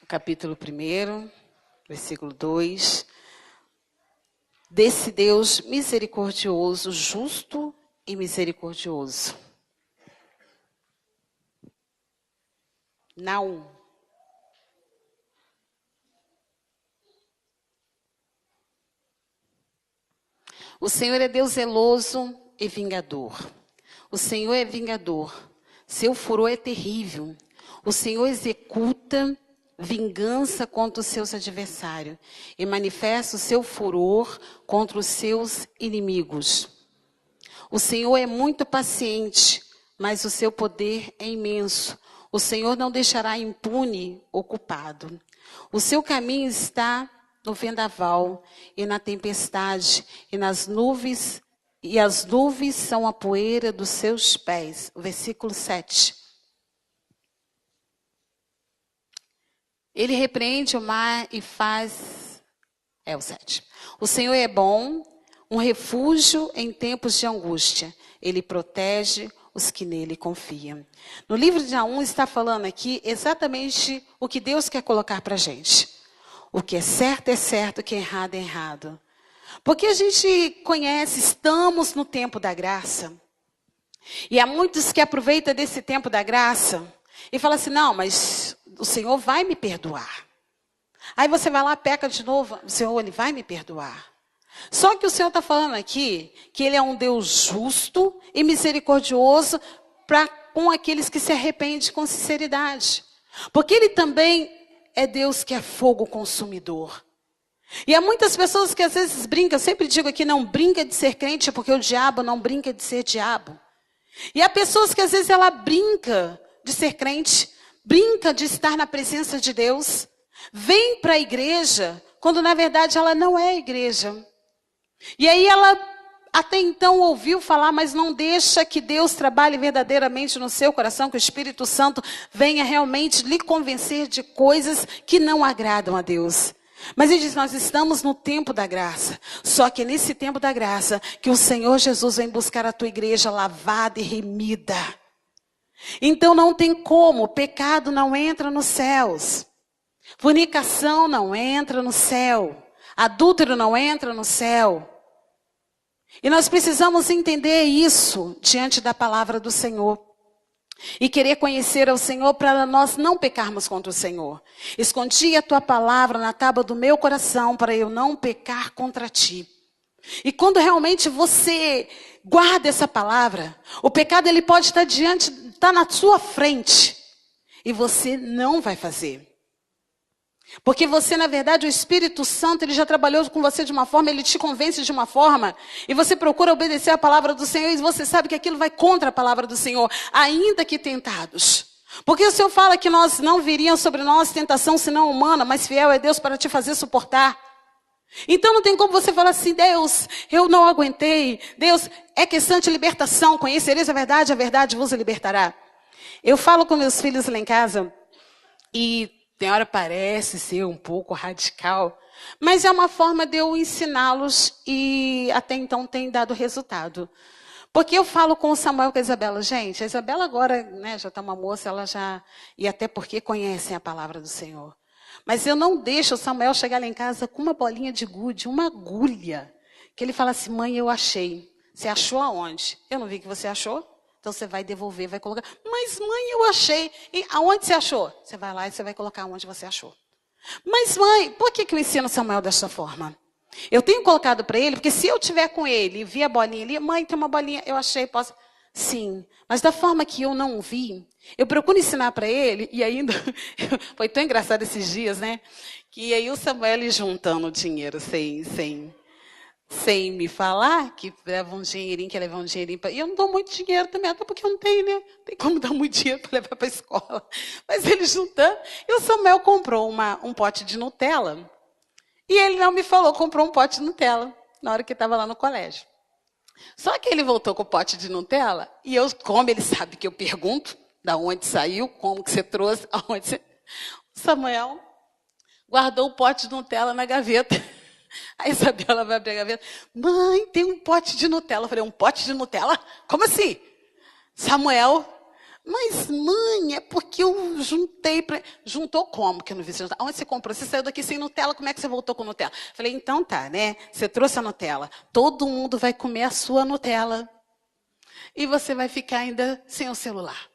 capítulo 1, versículo 2. Desse Deus misericordioso, justo e misericordioso. Naum. O Senhor é Deus zeloso e vingador. O Senhor é vingador. Seu furor é terrível. O Senhor executa vingança contra os seus adversários e manifesta o seu furor contra os seus inimigos. O Senhor é muito paciente, mas o seu poder é imenso. O Senhor não deixará impune o culpado. O seu caminho está no vendaval e na tempestade e nas nuvens, e as nuvens são a poeira dos seus pés. O versículo 7. Ele repreende o mar e faz... o 7. O Senhor é bom, um refúgio em tempos de angústia. Ele protege os que nele confiam. No livro de Naum está falando aqui exatamente o que Deus quer colocar para a gente. O que é certo, o que é errado. Porque a gente conhece, estamos no tempo da graça. E há muitos que aproveitam desse tempo da graça e falam assim, não, mas o Senhor vai me perdoar. Aí você vai lá, peca de novo, o Senhor, Ele vai me perdoar. Só que o Senhor está falando aqui que Ele é um Deus justo e misericordioso com aqueles que se arrependem com sinceridade. Porque Ele também é Deus que é fogo consumidor. E há muitas pessoas que às vezes brincam, eu sempre digo aqui, não brinca de ser crente, porque o diabo não brinca de ser diabo. E há pessoas que às vezes ela brinca de ser crente, brinca de estar na presença de Deus, vem para a igreja, quando na verdade ela não é igreja. E aí ela até então ouviu falar, mas não deixa que Deus trabalhe verdadeiramente no seu coração, que o Espírito Santo venha realmente lhe convencer de coisas que não agradam a Deus. Mas ele diz, nós estamos no tempo da graça. Só que é nesse tempo da graça que o Senhor Jesus vem buscar a tua igreja lavada e remida. Então não tem como, pecado não entra nos céus. Fornicação não entra no céu. Adúltero não entra no céu. E nós precisamos entender isso diante da palavra do Senhor. E querer conhecer ao Senhor para nós não pecarmos contra o Senhor. Escondi a tua palavra na tábua do meu coração para eu não pecar contra ti. E quando realmente você guarda essa palavra, o pecado ele pode estar na sua frente e você não vai fazer. Porque você, na verdade, o Espírito Santo, ele já trabalhou com você de uma forma, ele te convence de uma forma, e você procura obedecer a palavra do Senhor, e você sabe que aquilo vai contra a palavra do Senhor, ainda que tentados. Porque o Senhor fala que nós não viria sobre nós tentação senão humana, mas fiel é Deus para te fazer suportar. Então não tem como você falar assim, Deus, eu não aguentei, Deus, é questão de libertação, conhecereis a verdade vos libertará. Eu falo com meus filhos lá em casa, e tem hora parece ser um pouco radical, mas é uma forma de eu ensiná-los e até então tem dado resultado. Porque eu falo com o Samuel e com a Isabela, gente, a Isabela agora já está uma moça, ela já, e até porque conhecem a palavra do Senhor. Mas eu não deixo o Samuel chegar lá em casa com uma bolinha de gude, uma agulha, que ele fala assim, mãe, eu achei. Você achou aonde? Eu não vi que você achou. Então você vai devolver, vai colocar. Mas mãe, eu achei. E aonde você achou? Você vai lá e você vai colocar onde você achou. Mas mãe, por que eu ensino Samuel dessa forma? Eu tenho colocado para ele, porque se eu tiver com ele e vi a bolinha ali, mãe, tem uma bolinha, eu achei, posso... Sim, mas da forma que eu não vi, eu procuro ensinar para ele, e ainda, foi tão engraçado esses dias, né? Que aí o Samuel ele juntando dinheiro sem me falar, que leva um dinheirinho, que leva um dinheirinho. E eu não dou muito dinheiro também, até porque eu não tenho, né? Não tem como dar muito dinheiro para levar para a escola. Mas ele juntando, e o Samuel comprou um pote de Nutella, e ele não me falou, comprou um pote de Nutella, na hora que estava lá no colégio. Só que ele voltou com o pote de Nutella, e eu, como ele sabe que eu pergunto, da onde saiu, como que você trouxe, aonde você... O Samuel guardou o pote de Nutella na gaveta. A Isabela vai abrir a gaveta. Mãe, tem um pote de Nutella. Eu falei, um pote de Nutella? Como assim? Samuel, mas mãe, é porque eu juntei para... Juntou como que eu não vi? Onde você comprou? Você saiu daqui sem Nutella, como é que você voltou com Nutella? Eu falei, então tá, né? Você trouxe a Nutella. Todo mundo vai comer a sua Nutella. E você vai ficar ainda sem o celular.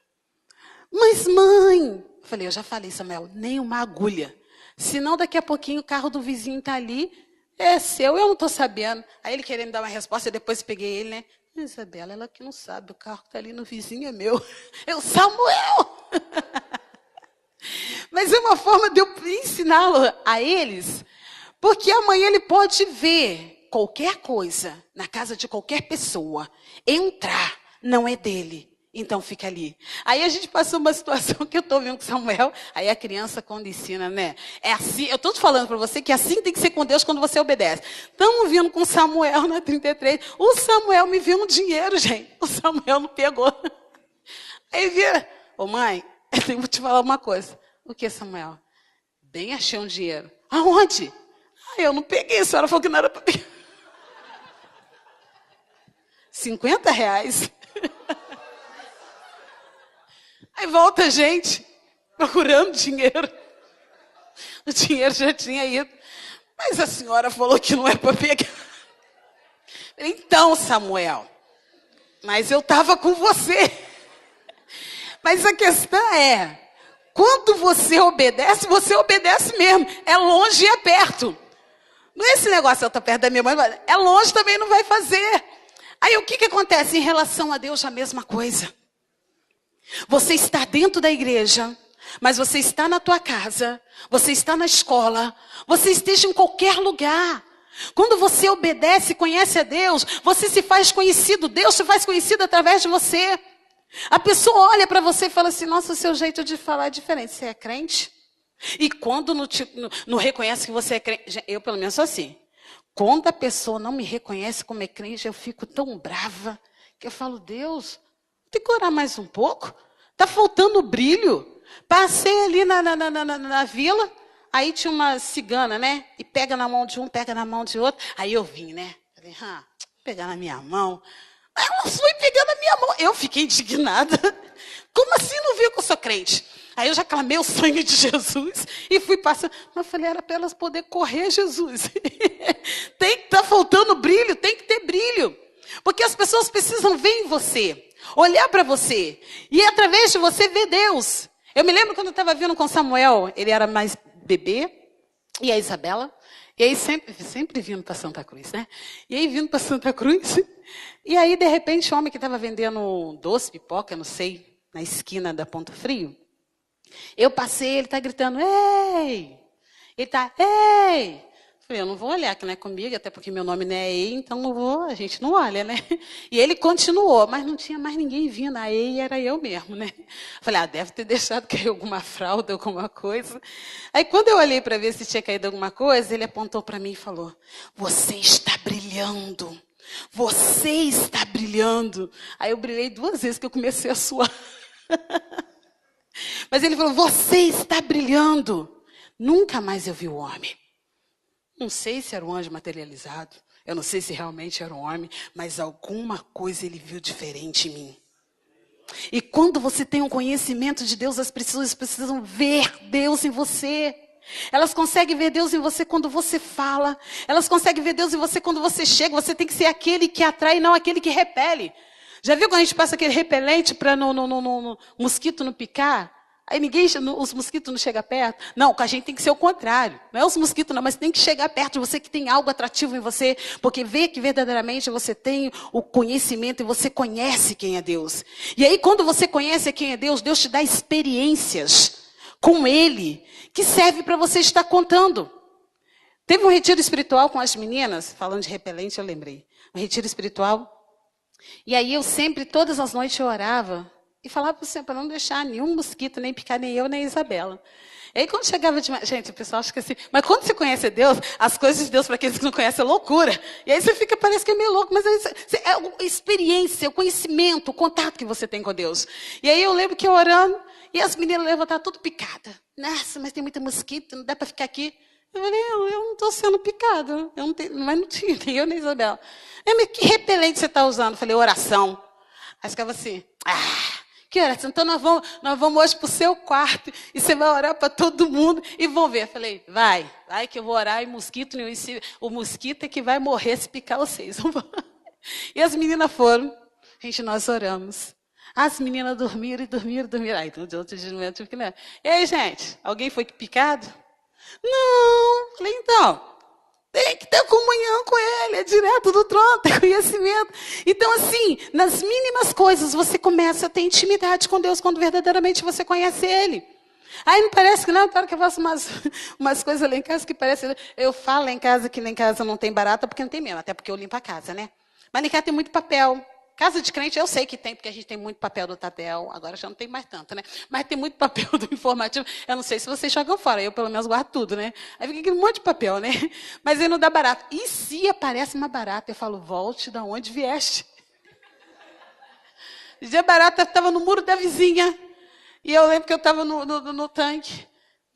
Mas mãe... Eu falei, eu já falei, Samuel, nem uma agulha. Senão daqui a pouquinho o carro do vizinho está ali... É seu, eu não estou sabendo. Aí ele querendo dar uma resposta, e depois peguei ele, né? Isabela, ela que não sabe, o carro que está ali no vizinho é meu. Eu, Samuel! Mas é uma forma de eu ensiná-lo a eles, porque amanhã ele pode ver qualquer coisa na casa de qualquer pessoa, entrar, não é dele. Então fica ali. Aí a gente passou uma situação que eu estou vendo com Samuel. Aí a criança quando ensina, né? É assim, eu estou te falando para você que assim tem que ser com Deus quando você obedece. Estamos vindo com Samuel na 33. O Samuel me viu um dinheiro, gente. O Samuel não pegou. Aí vira, ô mãe, eu tenho que te falar uma coisa. O que, Samuel? Bem, achei um dinheiro. Aonde? Ah, eu não peguei, a senhora falou que não era para pegar. R$ 50. Aí volta a gente, procurando dinheiro. O dinheiro já tinha ido. Mas a senhora falou que não é para pegar. Então, Samuel, mas eu estava com você. Mas a questão é, quando você obedece mesmo. É longe e é perto. Não é esse negócio, eu estou perto da minha mãe, é longe também não vai fazer. Aí o que acontece? Em relação a Deus, a mesma coisa. Você está dentro da igreja, mas você está na tua casa, você está na escola, você esteja em qualquer lugar. Quando você obedece e conhece a Deus, você se faz conhecido, Deus se faz conhecido através de você. A pessoa olha para você e fala assim, nossa, o seu jeito de falar é diferente, você é crente? E quando não reconhece que você é crente, eu pelo menos sou assim, quando a pessoa não me reconhece como é crente, eu fico tão brava, que eu falo, Deus, tem que orar mais um pouco? Está faltando brilho. Passei ali na vila, aí tinha uma cigana, né? E pega na mão de um, pega na mão de outro. Aí eu vim, né? Falei, pegar na minha mão. Ela foi pegando na minha mão. Eu fiquei indignada. Como assim não viu que eu sou crente? Aí eu já clamei o sangue de Jesus e fui passando. Mas eu falei, era para elas poderem correr, Jesus. Tem que estar faltando brilho, tem que ter brilho. Porque as pessoas precisam ver em você, olhar para você. E através de você ver Deus. Eu me lembro quando eu estava vindo com Samuel, ele era mais bebê, e a Isabela. E aí sempre vindo para Santa Cruz, né? E aí vindo para Santa Cruz. E aí, de repente, o homem que estava vendendo doce, pipoca, não sei, na esquina da Ponto Frio. Eu passei, ele está gritando, ei! Ele está, ei! Falei, eu não vou olhar, que não é comigo, até porque meu nome não é Ei, então não vou, a gente não olha, né? E ele continuou, mas não tinha mais ninguém vindo, a Ei era eu mesmo, né? Falei, deve ter deixado cair alguma fralda, alguma coisa. Aí quando eu olhei para ver se tinha caído alguma coisa, ele apontou para mim e falou, você está brilhando, você está brilhando. Aí eu brilhei 2 vezes, que eu comecei a suar. Mas ele falou, você está brilhando. Nunca mais eu vi o homem. Não sei se era um anjo materializado, eu não sei se realmente era um homem, mas alguma coisa ele viu diferente em mim. E quando você tem um conhecimento de Deus, as pessoas precisam ver Deus em você. Elas conseguem ver Deus em você quando você fala. Elas conseguem ver Deus em você quando você chega. Você tem que ser aquele que atrai, não aquele que repele. Já viu quando a gente passa aquele repelente para no mosquito não picar? Aí os mosquitos não chegam perto. Não, com a gente tem que ser o contrário. Não é os mosquitos não, mas tem que chegar perto de você que tem algo atrativo em você. Porque vê que verdadeiramente você tem o conhecimento e você conhece quem é Deus. E aí quando você conhece quem é Deus, Deus te dá experiências com Ele, que serve para você estar contando. Teve um retiro espiritual com as meninas, falando de repelente, eu lembrei. Um retiro espiritual. E aí eu sempre, todas as noites eu orava. E falava para o Senhor, para não deixar nenhum mosquito, nem picar, nem eu, nem a Isabela. E aí quando chegava de... Gente, o pessoal acha que assim... Mas quando você conhece Deus, as coisas de Deus, para aqueles que não conhecem, é loucura. E aí você fica, parece que é meio louco, mas é a experiência, o conhecimento, o contato que você tem com Deus. E aí eu lembro que eu orando, e as meninas levantavam tudo picada. Nossa, mas tem muito mosquito, não dá para ficar aqui. Eu falei, eu não estou sendo picada. Mas não tinha, nem eu, nem a Isabela. Mas que repelente você está usando? Eu falei, oração. Aí ficava assim, que oração? Então nós vamos hoje para o seu quarto e você vai orar para todo mundo e vão ver. Eu falei, vai que eu vou orar e mosquito nenhum. O mosquito é que vai morrer se picar vocês. E as meninas foram. Gente, nós oramos. As meninas dormiram. Aí, então, de outro dia, não tive que ler. E aí, gente, alguém foi picado? Não. Falei, então... Tem que ter comunhão com Ele, é direto do trono, tem conhecimento. Então, assim, nas mínimas coisas, você começa a ter intimidade com Deus, quando verdadeiramente você conhece Ele. Aí não parece que não, claro que eu faço umas coisas lá em casa que parece... Eu falo lá em casa que lá em casa não tem barata, porque não tem mesmo, até porque eu limpo a casa, né? Mas lá em casa tem muito papel. Casa de crente eu sei que tem, porque a gente tem muito papel do Tadel, agora já não tem mais tanto, né? Mas tem muito papel do informativo. Eu não sei se vocês jogam fora, eu pelo menos guardo tudo, né? Aí fica aquele monte de papel, né? Mas aí não dá barata. E se aparece uma barata, eu falo, volte da onde vieste. A barata estava no muro da vizinha. E eu lembro que eu estava no tanque.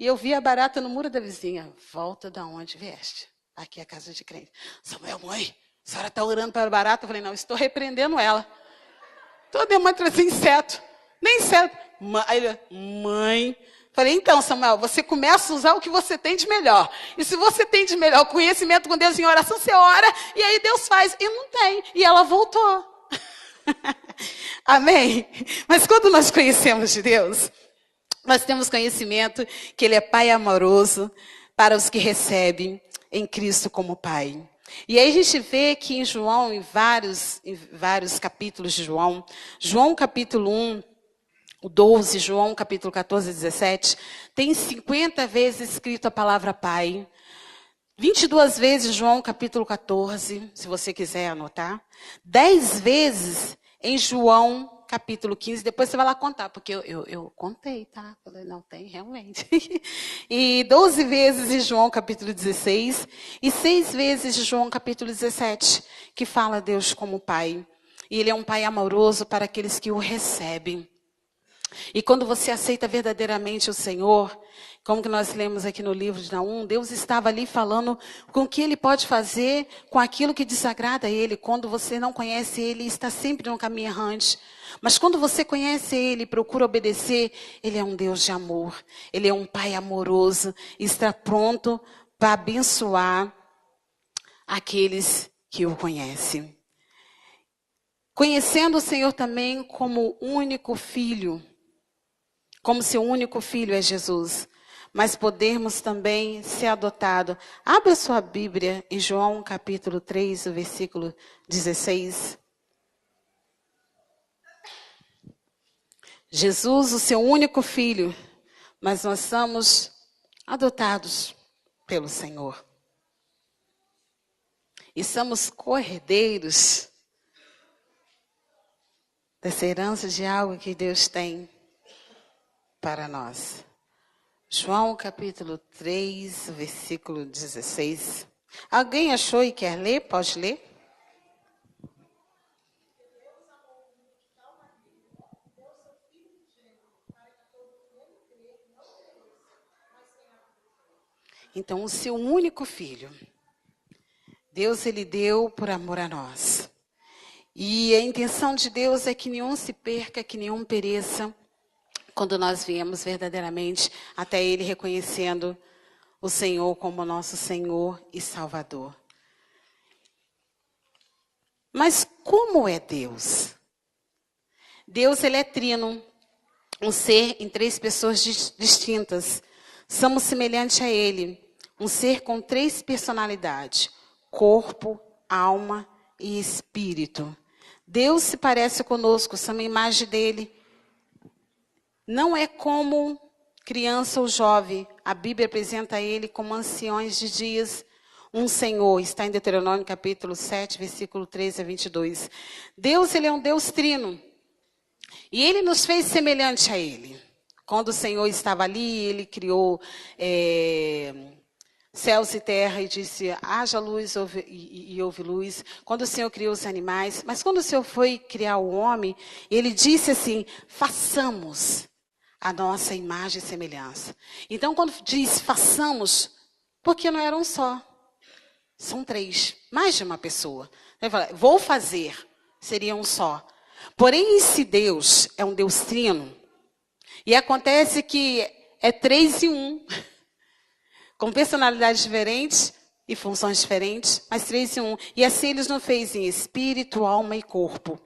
E eu vi a barata no muro da vizinha. Volta da onde vieste. Aqui é a casa de crente. Samuel, mãe, a senhora está orando para a barata? Eu falei, não, estou repreendendo ela. Toda uma trazer inseto. Nem inseto. Aí ele, mãe. Falei, então, Samuel, você começa a usar o que você tem de melhor. E se você tem de melhor conhecimento com Deus em oração, você ora, e aí Deus faz. E não tem. E ela voltou. Amém? Mas quando nós conhecemos de Deus, nós temos conhecimento que Ele é Pai amoroso para os que recebem em Cristo como Pai. E aí a gente vê que em João, em vários capítulos de João, João capítulo 1, o 12, João capítulo 14 e 17, tem 50 vezes escrito a palavra Pai. 22 vezes João capítulo 14, se você quiser anotar. 10 vezes em João capítulo 15. Depois você vai lá contar, porque eu contei, tá? Falei, não, tem realmente. E 12 vezes em João capítulo 16. E 6 vezes em João capítulo 17, que fala Deus como Pai. E Ele é um Pai amoroso para aqueles que o recebem. E quando você aceita verdadeiramente o Senhor, como que nós lemos aqui no livro de Naum, Deus estava ali falando com o que Ele pode fazer com aquilo que desagrada a Ele. Quando você não conhece Ele, está sempre no caminho errante. Mas quando você conhece Ele e procura obedecer, Ele é um Deus de amor. Ele é um Pai amoroso e está pronto para abençoar aqueles que o conhecem. Conhecendo o Senhor também como único Filho, como seu único filho é Jesus, mas podermos também ser adotados. Abra sua Bíblia em João capítulo 3, o versículo 16. Jesus, o seu único filho, mas nós somos adotados pelo Senhor. E somos co-herdeiros dessa herança de algo que Deus tem para nós. João capítulo 3, versículo 16. Alguém achou e quer ler? Pode ler? Então, o seu único filho, Deus Ele deu por amor a nós. E a intenção de Deus é que nenhum se perca, que nenhum pereça, quando nós viemos verdadeiramente até Ele reconhecendo o Senhor como nosso Senhor e Salvador. Mas como é Deus? Deus, Ele é trino, um ser em 3 pessoas distintas. Somos semelhantes a Ele, um ser com 3 personalidades, corpo, alma e espírito. Deus se parece conosco, somos a imagem dEle. Não é como criança ou jovem. A Bíblia apresenta Ele como anciões de dias. Um Senhor, está em Deuteronômio capítulo 7, versículo 13 a 22. Deus, Ele é um Deus trino. E Ele nos fez semelhante a Ele. Quando o Senhor estava ali, Ele criou céus e terra e disse, haja luz e houve luz. Quando o Senhor criou os animais. Mas quando o Senhor foi criar o homem, Ele disse assim, façamos a nossa imagem e semelhança. Então, quando diz façamos, porque não era um só. São 3, mais de uma pessoa. Ele fala, vou fazer, seria um só. Porém, esse Deus é um Deus trino. E acontece que é 3 em 1. Com personalidades diferentes e funções diferentes, mas 3 em 1. E assim Ele nos fez em espírito, alma e corpo.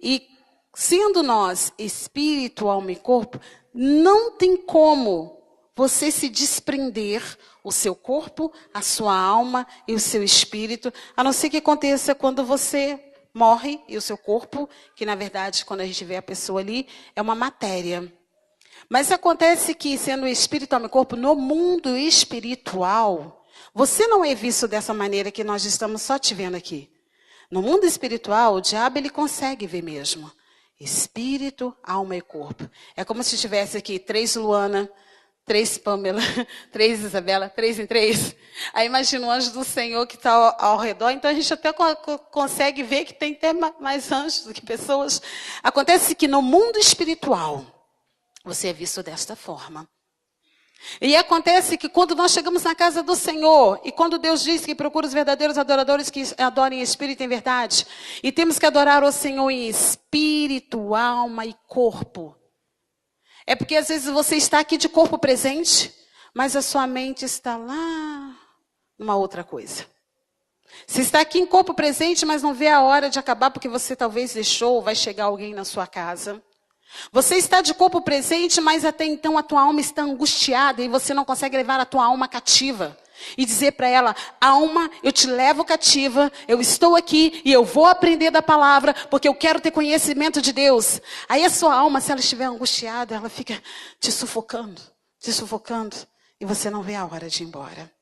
E sendo nós espírito, alma e corpo, não tem como você se desprender o seu corpo, a sua alma e o seu espírito, a não ser que aconteça quando você morre e o seu corpo, que na verdade, quando a gente vê a pessoa ali, é uma matéria. Mas acontece que, sendo espírito, alma e corpo, no mundo espiritual, você não é visto dessa maneira que nós estamos só te vendo aqui. No mundo espiritual, o diabo ele consegue ver mesmo. Espírito, alma e corpo. É como se tivesse aqui 3 Luana, 3 Pamela, 3 Isabela, 3 em 3. Aí imagina o anjo do Senhor que está ao redor. Então a gente até consegue ver que tem até mais anjos do que pessoas. Acontece que no mundo espiritual, você é visto desta forma. E acontece que quando nós chegamos na casa do Senhor, e quando Deus diz que procura os verdadeiros adoradores que adorem em espírito e em verdade, e temos que adorar o Senhor em espírito, alma e corpo. É porque às vezes você está aqui de corpo presente, mas a sua mente está lá numa outra coisa. Você está aqui em corpo presente, mas não vê a hora de acabar porque você talvez deixou ou vai chegar alguém na sua casa. Você está de corpo presente, mas até então a tua alma está angustiada e você não consegue levar a tua alma cativa. E dizer para ela, alma, eu te levo cativa, eu estou aqui e eu vou aprender da palavra, porque eu quero ter conhecimento de Deus. Aí a sua alma, se ela estiver angustiada, ela fica te sufocando, e você não vê a hora de ir embora.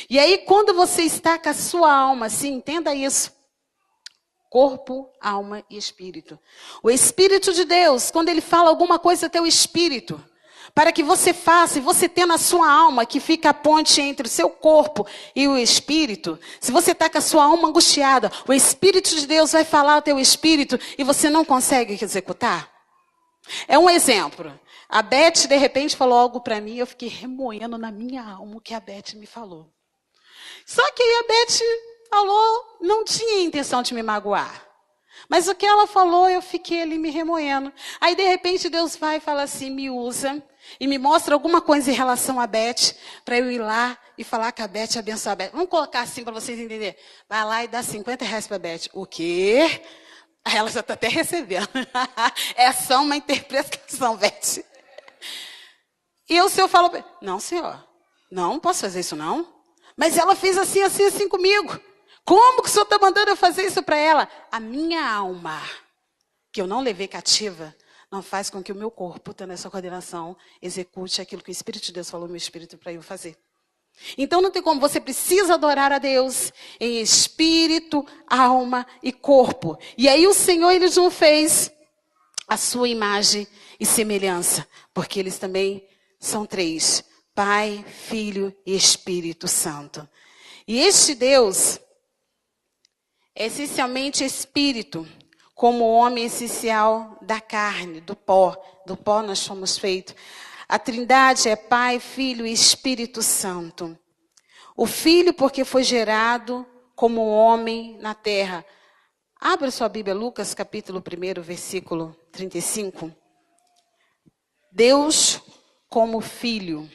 E aí quando você está com a sua alma, assim, entenda isso. Corpo, alma e espírito. O Espírito de Deus, quando Ele fala alguma coisa, é teu espírito. Para que você faça, e você tenha na sua alma, que fica a ponte entre o seu corpo e o espírito. Se você está com a sua alma angustiada, o Espírito de Deus vai falar ao teu espírito e você não consegue executar. É um exemplo. A Beth, de repente, falou algo para mim e eu fiquei remoendo na minha alma o que a Beth me falou. Só que a Beth falou, não tinha intenção de me magoar. Mas o que ela falou, eu fiquei ali me remoendo. Aí, de repente, Deus vai e fala assim, me usa e me mostra alguma coisa em relação a Beth, para eu ir lá e falar que a Beth abençoa a Beth. Vamos colocar assim para vocês entenderem. Vai lá e dá R$50 para a Beth. O quê? Ela já está até recebendo. É só uma interpretação, Beth. E o senhor falou, não, senhor, não posso fazer isso não. Mas ela fez assim, assim, assim comigo. Como que o senhor está mandando eu fazer isso para ela? A minha alma, que eu não levei cativa, não faz com que o meu corpo, tendo essa coordenação, execute aquilo que o Espírito de Deus falou no meu espírito para eu fazer. Então não tem como, você precisa adorar a Deus em espírito, alma e corpo. E aí o Senhor, Ele nos fez a sua imagem e semelhança, porque eles também são três, Pai, Filho e Espírito Santo. E este Deus é essencialmente espírito, como o homem essencial da carne, do pó nós somos feitos. A Trindade é Pai, Filho e Espírito Santo. O Filho porque foi gerado como homem na terra. Abra sua Bíblia, Lucas capítulo 1, versículo 35. Deus como Filho.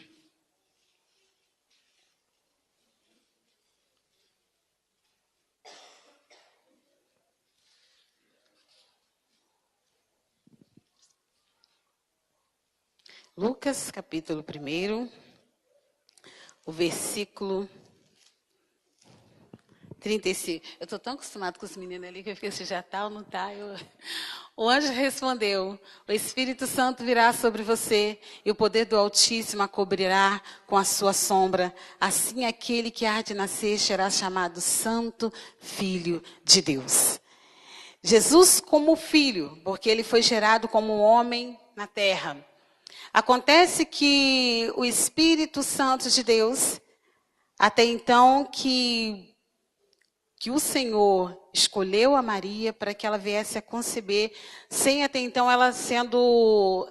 Lucas, capítulo 1, o versículo 35. Eu estou tão acostumado com os meninos ali que eu fiquei assim, já está ou não está? O anjo respondeu, o Espírito Santo virá sobre você e o poder do Altíssimo a cobrirá com a sua sombra. Assim aquele que há de nascer será chamado Santo Filho de Deus. Jesus como filho, porque ele foi gerado como homem na terra. Acontece que o Espírito Santo de Deus, até então que o Senhor escolheu a Maria para que ela viesse a conceber, sem até então ela sendo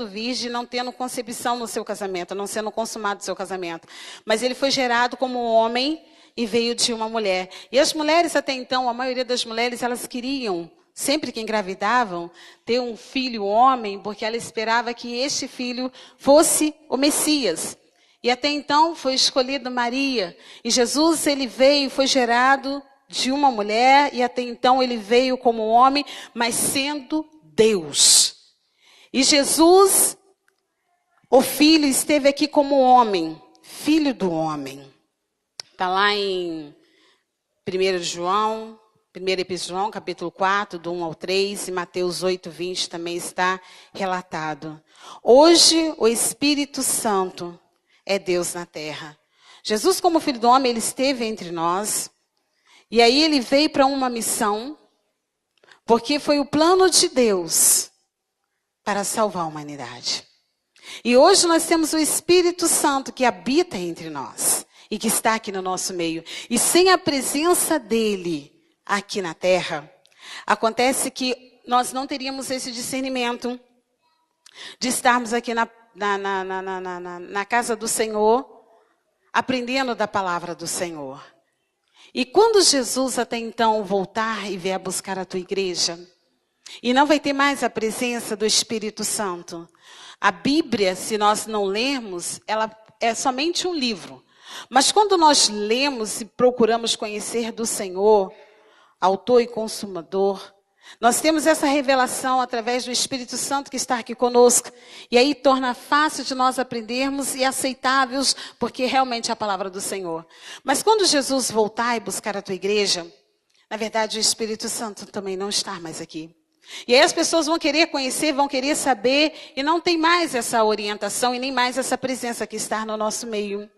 virgem, não tendo concebição no seu casamento, não sendo consumado o seu casamento. Mas ele foi gerado como homem e veio de uma mulher. E as mulheres até então, a maioria das mulheres, elas queriam, sempre que engravidavam, ter um filho homem, porque ela esperava que este filho fosse o Messias. E até então foi escolhido Maria. E Jesus, ele veio, foi gerado de uma mulher, e até então ele veio como homem, mas sendo Deus. E Jesus, o Filho, esteve aqui como homem, filho do homem. Está lá em 1 João, 1 João, capítulo 4, do 1 ao 3, e Mateus 8, 20 também está relatado. Hoje, o Espírito Santo é Deus na terra. Jesus, como Filho do Homem, ele esteve entre nós. E aí ele veio para uma missão, porque foi o plano de Deus para salvar a humanidade. E hoje nós temos o Espírito Santo que habita entre nós e que está aqui no nosso meio. E sem a presença dele aqui na terra, acontece que nós não teríamos esse discernimento de estarmos aqui na casa do Senhor, aprendendo da palavra do Senhor. E quando Jesus até então voltar e vier buscar a tua igreja, e não vai ter mais a presença do Espírito Santo. A Bíblia, se nós não lermos, ela é somente um livro. Mas quando nós lemos e procuramos conhecer do Senhor, autor e consumador, nós temos essa revelação através do Espírito Santo que está aqui conosco. E aí torna fácil de nós aprendermos e aceitáveis, porque realmente é a palavra do Senhor. Mas quando Jesus voltar e buscar a tua igreja, na verdade o Espírito Santo também não está mais aqui. E aí as pessoas vão querer conhecer, vão querer saber, e não tem mais essa orientação e nem mais essa presença que está no nosso meio.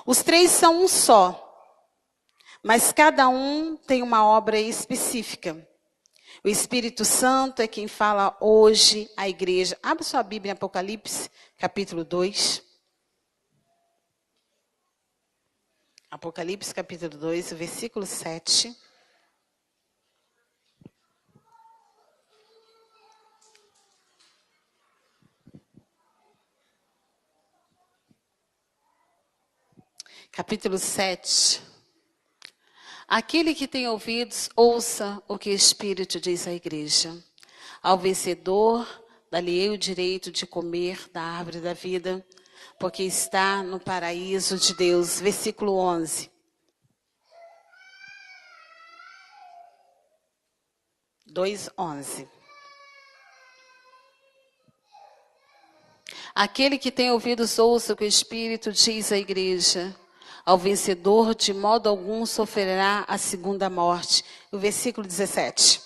Os três são um só, mas cada um tem uma obra específica. O Espírito Santo é quem fala hoje à igreja. Abre sua Bíblia em Apocalipse, capítulo 2. Apocalipse, capítulo 2, versículo 7. Capítulo 7. Aquele que tem ouvidos, ouça o que o Espírito diz à igreja. Ao vencedor, dá-lhe o direito de comer da árvore da vida, porque está no paraíso de Deus. Versículo 11. 2:11. Aquele que tem ouvidos, ouça o que o Espírito diz à igreja. Ao vencedor, de modo algum, sofrerá a segunda morte. O versículo 17.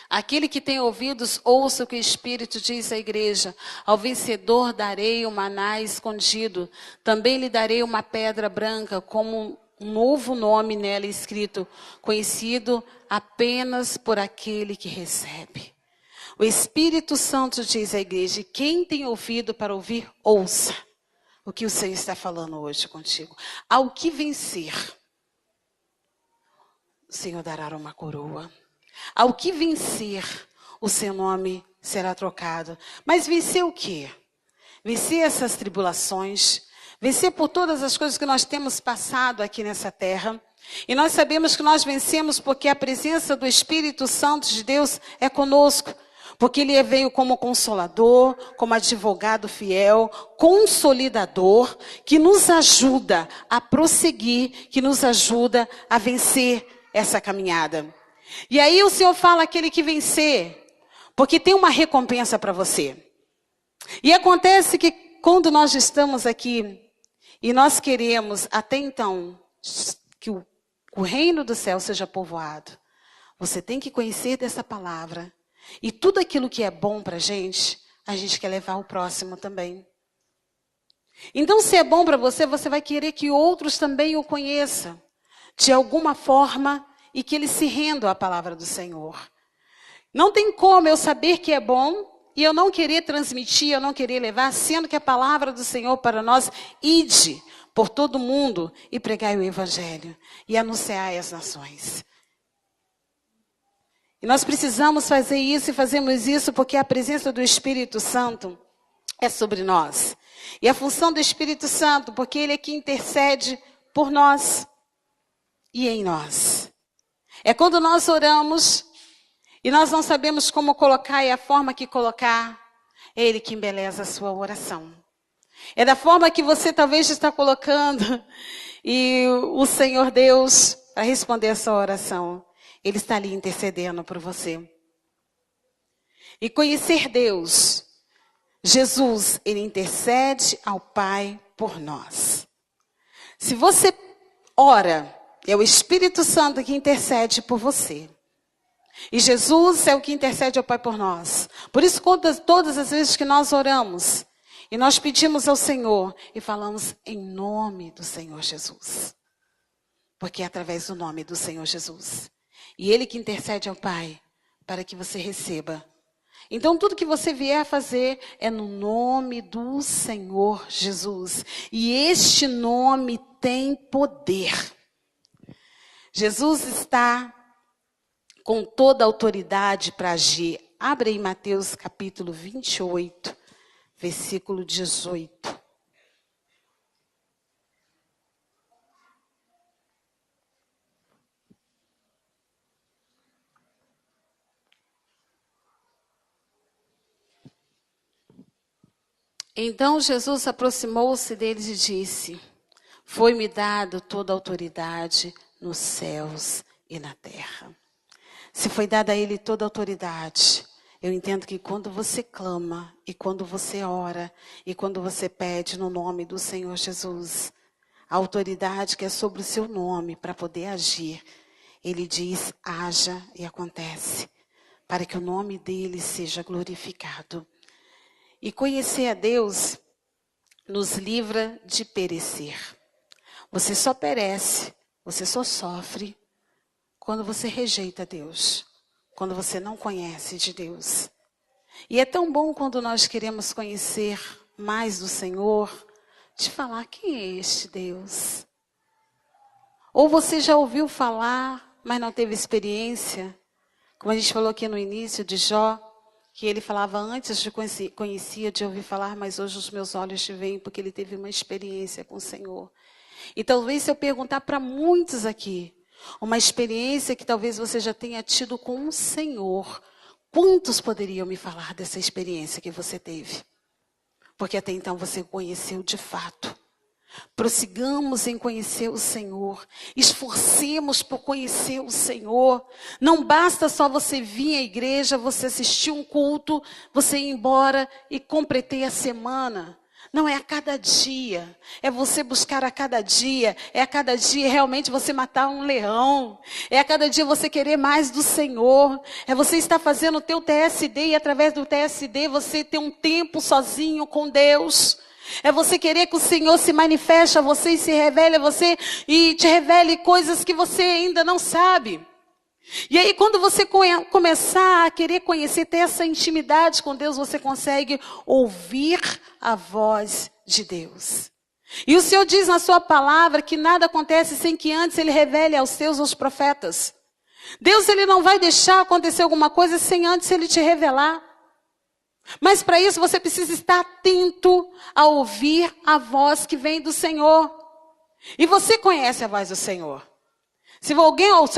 Aquele que tem ouvidos, ouça o que o Espírito diz à igreja. Ao vencedor darei o maná escondido. Também lhe darei uma pedra branca, como um novo nome nela escrito, conhecido apenas por aquele que recebe. O Espírito Santo diz à igreja, quem tem ouvido para ouvir, ouça o que o Senhor está falando hoje contigo. Ao que vencer, o Senhor dará uma coroa. Ao que vencer, o seu nome será trocado. Mas vencer o quê? Vencer essas tribulações, vencer por todas as coisas que nós temos passado aqui nessa terra. E nós sabemos que nós vencemos porque a presença do Espírito Santo de Deus é conosco. Porque ele veio como consolador, como advogado fiel, consolidador, que nos ajuda a prosseguir, que nos ajuda a vencer essa caminhada. E aí o Senhor fala aquele que vencer, porque tem uma recompensa para você. E acontece que quando nós estamos aqui, e nós queremos até então que o reino do céu seja povoado, você tem que conhecer dessa palavra. E tudo aquilo que é bom para a gente quer levar ao próximo também. Então, se é bom para você, você vai querer que outros também o conheçam, de alguma forma, e que eles se rendam à palavra do Senhor. Não tem como eu saber que é bom, e eu não querer transmitir, eu não querer levar, sendo que a palavra do Senhor para nós, ide por todo mundo e pregai o Evangelho, e anunciai as nações. E nós precisamos fazer isso e fazemos isso porque a presença do Espírito Santo é sobre nós. E a função do Espírito Santo, porque ele é que intercede por nós e em nós. É quando nós oramos e nós não sabemos como colocar e a forma que colocar, é ele que embeleza a sua oração. É da forma que você talvez está colocando e o Senhor Deus, para responder a sua oração, ele está ali intercedendo por você. E conhecer Deus, Jesus, ele intercede ao Pai por nós. Se você ora, é o Espírito Santo que intercede por você. E Jesus é o que intercede ao Pai por nós. Por isso, todas as vezes que nós oramos, e nós pedimos ao Senhor, e falamos em nome do Senhor Jesus. Porque é através do nome do Senhor Jesus. E ele que intercede ao Pai para que você receba. Então, tudo que você vier a fazer é no nome do Senhor Jesus. E este nome tem poder. Jesus está com toda a autoridade para agir. Abre aí Mateus capítulo 28, versículo 18. Então Jesus aproximou-se deles e disse: foi-me dado toda a autoridade nos céus e na terra. Se foi dada a ele toda a autoridade, eu entendo que quando você clama, e quando você ora, e quando você pede no nome do Senhor Jesus, a autoridade que é sobre o seu nome para poder agir, ele diz: haja e acontece, para que o nome dele seja glorificado. E conhecer a Deus nos livra de perecer. Você só perece, você só sofre quando você rejeita Deus, quando você não conhece de Deus. E é tão bom quando nós queremos conhecer mais do Senhor, de falar: quem é este Deus? Ou você já ouviu falar, mas não teve experiência, como a gente falou aqui no início de Jó, que ele falava: antes de conhecia de ouvir falar, mas hoje os meus olhos te veem, porque ele teve uma experiência com o Senhor. E talvez se eu perguntar para muitos aqui, uma experiência que talvez você já tenha tido com o Senhor, quantos poderiam me falar dessa experiência que você teve? Porque até então você conheceu de fato. Prossigamos em conhecer o Senhor, esforcemos por conhecer o Senhor. Não basta só você vir à igreja, você assistir um culto, você ir embora e completar a semana. Não, é a cada dia, é você buscar a cada dia, é a cada dia realmente você matar um leão, é a cada dia você querer mais do Senhor, é você estar fazendo o teu TSD e através do TSD você ter um tempo sozinho com Deus. É você querer que o Senhor se manifeste a você e se revele a você e te revele coisas que você ainda não sabe. E aí quando você começar a querer conhecer, ter essa intimidade com Deus, você consegue ouvir a voz de Deus. E o Senhor diz na sua palavra que nada acontece sem que antes Ele revele aos seus, aos profetas. Deus, Ele não vai deixar acontecer alguma coisa sem antes Ele te revelar. Mas para isso você precisa estar atento a ouvir a voz que vem do Senhor. E você conhece a voz do Senhor. Se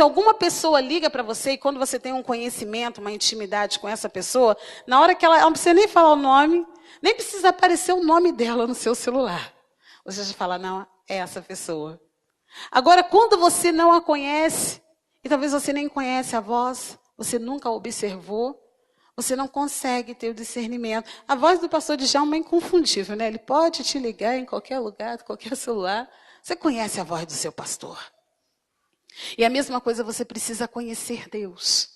alguma pessoa liga para você e quando você tem um conhecimento, uma intimidade com essa pessoa, na hora que ela não precisa nem falar o nome, nem precisa aparecer o nome dela no seu celular. Você já fala: não, é essa pessoa. Agora, quando você não a conhece, e talvez você nem conhece a voz, você nunca a observou, você não consegue ter o discernimento. A voz do pastor Djalma é inconfundível, né? Ele pode te ligar em qualquer lugar, qualquer celular. Você conhece a voz do seu pastor. E a mesma coisa, você precisa conhecer Deus.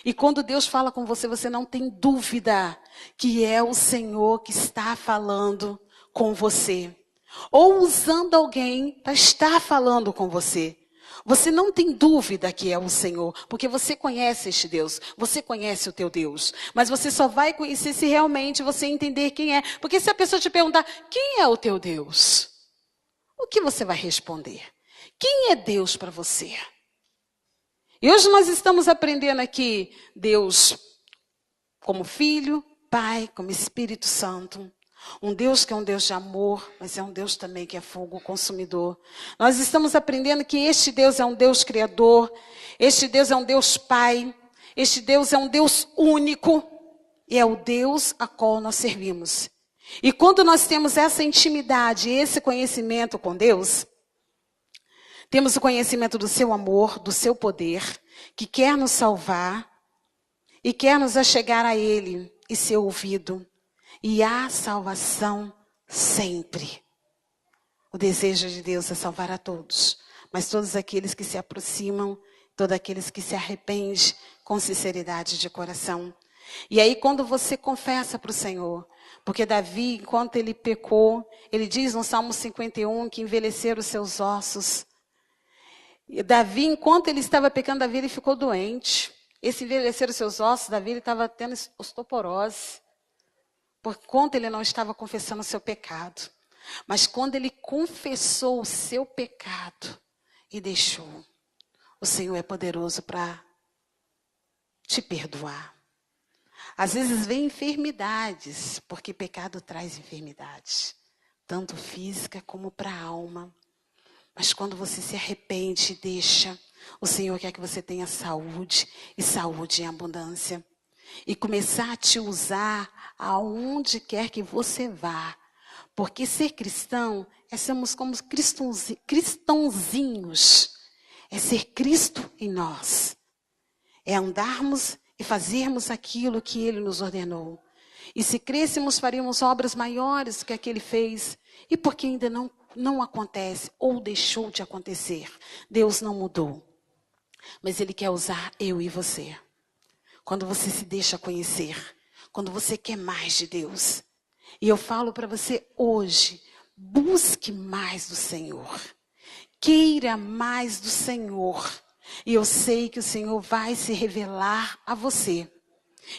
E quando Deus fala com você, você não tem dúvida que é o Senhor que está falando com você. Ou usando alguém para estar falando com você. Você não tem dúvida que é o Senhor, porque você conhece este Deus, você conhece o teu Deus. Mas você só vai conhecer se realmente você entender quem é. Porque se a pessoa te perguntar: quem é o teu Deus? O que você vai responder? Quem é Deus para você? E hoje nós estamos aprendendo aqui Deus como Filho, Pai, como Espírito Santo. Um Deus que é um Deus de amor, mas é um Deus também que é fogo consumidor. Nós estamos aprendendo que este Deus é um Deus criador, este Deus é um Deus Pai, este Deus é um Deus único e é o Deus a qual nós servimos. E quando nós temos essa intimidade, esse conhecimento com Deus, temos o conhecimento do seu amor, do seu poder, que quer nos salvar e quer nos achegar a Ele e ser ouvido. E há salvação sempre. O desejo de Deus é salvar a todos, mas todos aqueles que se aproximam, todos aqueles que se arrependem com sinceridade de coração. E aí quando você confessa para o Senhor, porque Davi, enquanto ele pecou, ele diz no Salmo 51 que envelheceram os seus ossos. E Davi, enquanto ele estava pecando, Davi ele ficou doente. Esse envelhecer os seus ossos, Davi ele estava tendo osteoporose. Por conta ele não estava confessando o seu pecado. Mas quando ele confessou o seu pecado e deixou, o Senhor é poderoso para te perdoar. Às vezes vem enfermidades, porque pecado traz enfermidades, tanto física como para a alma. Mas quando você se arrepende e deixa, o Senhor quer que você tenha saúde, e saúde em abundância. E começar a te usar aonde quer que você vá. Porque ser cristão é sermos como cristãozinhos. É ser Cristo em nós. É andarmos e fazermos aquilo que Ele nos ordenou. E se crêssemos, faríamos obras maiores do que a que Ele fez. E porque ainda não acontece, ou deixou de acontecer. Deus não mudou. Mas Ele quer usar eu e você. Quando você se deixa conhecer. Quando você quer mais de Deus. E eu falo para você hoje, busque mais do Senhor. Queira mais do Senhor. E eu sei que o Senhor vai se revelar a você.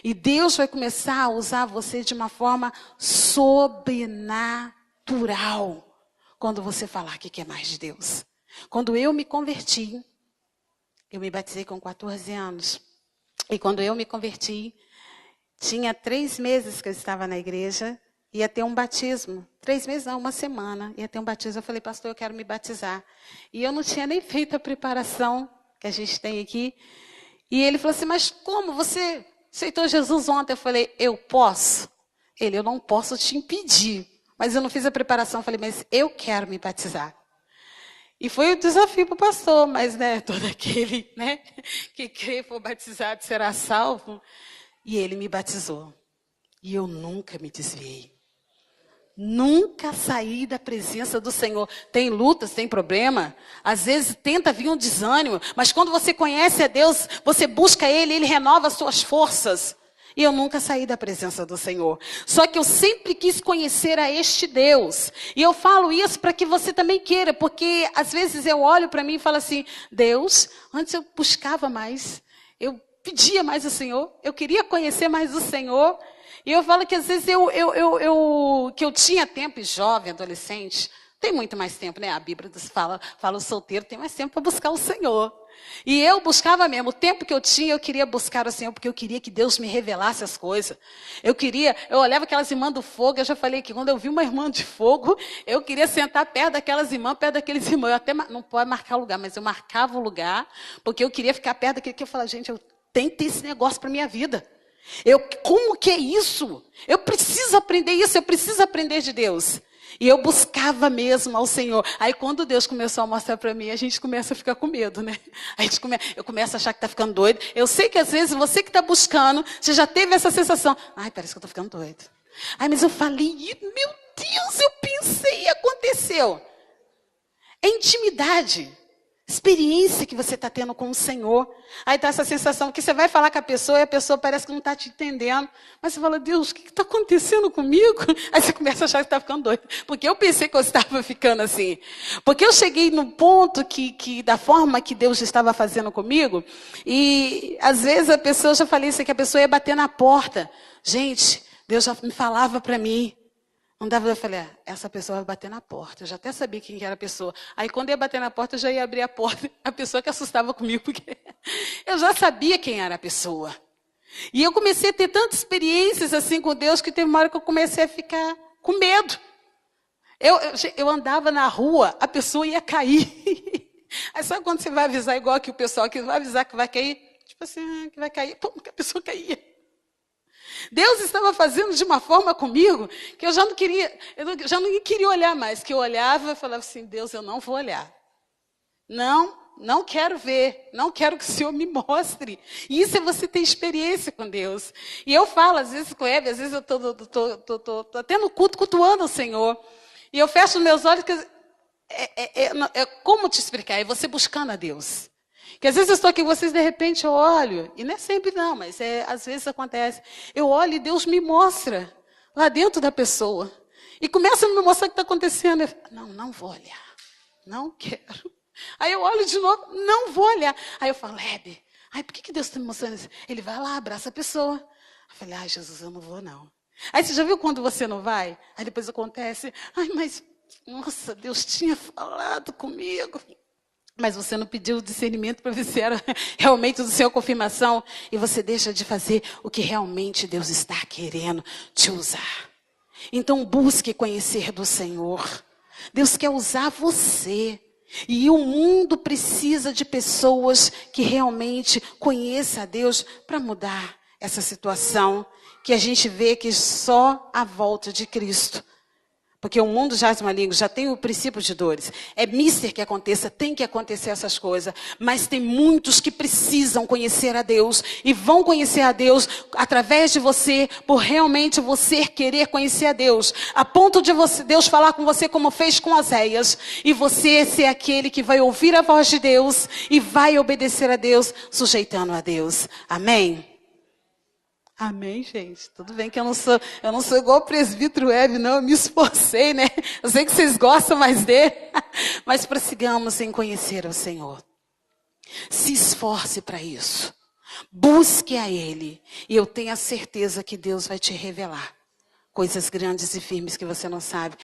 E Deus vai começar a usar você de uma forma sobrenatural. Quando você falar que quer mais de Deus. Quando eu me converti, eu me batizei com 14 anos. E quando eu me converti, tinha 3 meses que eu estava na igreja, ia ter um batismo. 3 meses não, 1 semana, ia ter um batismo. Eu falei, pastor, eu quero me batizar. E eu não tinha nem feito a preparação que a gente tem aqui. E ele falou assim, mas como você aceitou Jesus ontem? Eu falei, eu posso? Ele, eu não posso te impedir. Mas eu não fiz a preparação. Eu falei, mas eu quero me batizar. E foi um desafio para o pastor, mas todo aquele que crê e for batizado será salvo. E ele me batizou. E eu nunca me desviei. Nunca saí da presença do Senhor. Tem lutas, tem problema. Às vezes tenta vir um desânimo. Mas quando você conhece a Deus, você busca Ele, Ele renova as suas forças. E eu nunca saí da presença do Senhor. Só que eu sempre quis conhecer a este Deus. E eu falo isso para que você também queira. Porque às vezes eu olho para mim e falo assim, Deus, antes eu buscava mais. Eu pedia mais o Senhor. Eu queria conhecer mais o Senhor. E eu falo que às vezes que eu tinha tempo, jovem, adolescente, tem muito mais tempo, né? A Bíblia fala o solteiro tem mais tempo para buscar o Senhor. E eu buscava mesmo, o tempo que eu tinha, eu queria buscar o Senhor, porque eu queria que Deus me revelasse as coisas. Eu olhava aquelas irmãs do fogo, eu já falei que quando eu vi uma irmã de fogo, eu queria sentar perto daquelas irmãs, perto daqueles irmãos. Eu até não pode marcar lugar, mas eu marcava o lugar, porque eu queria ficar perto daquele que eu falava, gente, eu tenho que ter esse negócio para a minha vida. Como que é isso? Eu preciso aprender isso, eu preciso aprender de Deus. E eu buscava mesmo ao Senhor. Aí quando Deus começou a mostrar para mim, a gente começa a ficar com medo, né? Eu começo a achar que está ficando doido. Eu sei que às vezes você que está buscando, você já teve essa sensação. Ai, parece que eu estou ficando doido. Ai, mas eu falei, meu Deus, eu pensei e aconteceu. É intimidade. Experiência que você está tendo com o Senhor. Aí está essa sensação que você vai falar com a pessoa e a pessoa parece que não está te entendendo. Mas você fala, Deus, o que está acontecendo comigo? Aí você começa a achar que está ficando doido. Porque eu pensei que eu estava ficando assim. Porque eu cheguei no ponto que da forma que Deus estava fazendo comigo, e às vezes a pessoa, eu já falei isso, que a pessoa ia bater na porta. Gente, Deus já me falava para mim. Não dava, eu falei, essa pessoa vai bater na porta. Eu já até sabia quem era a pessoa. Aí quando ia bater na porta, eu já ia abrir a porta. A pessoa que assustava comigo, porque eu já sabia quem era a pessoa. E eu comecei a ter tantas experiências assim com Deus, que teve uma hora que eu comecei a ficar com medo. Eu andava na rua, a pessoa ia cair. Aí sabe quando você vai avisar, igual que o pessoal que vai avisar que vai cair? Tipo assim, que vai cair. Pô, que a pessoa caía. Deus estava fazendo de uma forma comigo que eu já não queria olhar mais. Que eu olhava e falava assim, Deus, eu não vou olhar. Não quero ver. Não quero que o Senhor me mostre. E isso é você ter experiência com Deus. E eu falo, às vezes com Hebe, às vezes eu estou até no culto, cultuando o Senhor. E eu fecho os meus olhos, como te explicar? É você buscando a Deus. Que às vezes eu estou aqui com vocês, de repente eu olho, e não é sempre não, mas às vezes acontece. Eu olho e Deus me mostra lá dentro da pessoa. E começa a me mostrar o que está acontecendo. Eu falo, não vou olhar. Não quero. Aí eu olho de novo, não vou olhar. Aí eu falo, Hebe, por que Deus está me mostrando isso? Ele vai lá, abraça a pessoa. Eu falei, Jesus, eu não vou não. Aí você já viu quando você não vai? Aí depois acontece, mas, nossa, Deus tinha falado comigo. mas você não pediu discernimento para ver se era realmente do Senhor confirmação, e você deixa de fazer o que realmente Deus está querendo te usar. Então busque conhecer do Senhor. Deus quer usar você. E o mundo precisa de pessoas que realmente conheçam a Deus para mudar essa situação que a gente vê que só a volta de Cristo. Porque o mundo jaz maligno, já tem o princípio de dores. É mister que aconteça, tem que acontecer essas coisas. Mas tem muitos que precisam conhecer a Deus. E vão conhecer a Deus através de você, por realmente você querer conhecer a Deus. A ponto de Deus falar com você como fez com Oséias. E você ser aquele que vai ouvir a voz de Deus e vai obedecer a Deus, sujeitando a Deus. Amém? Amém, gente. Tudo bem que eu não sou igual o presbítero Web, não. Eu me esforcei, né? Eu sei que vocês gostam mais dele. Mas prossigamos em conhecer o Senhor. Se esforce para isso. Busque a Ele. E eu tenho a certeza que Deus vai te revelar coisas grandes e firmes que você não sabe.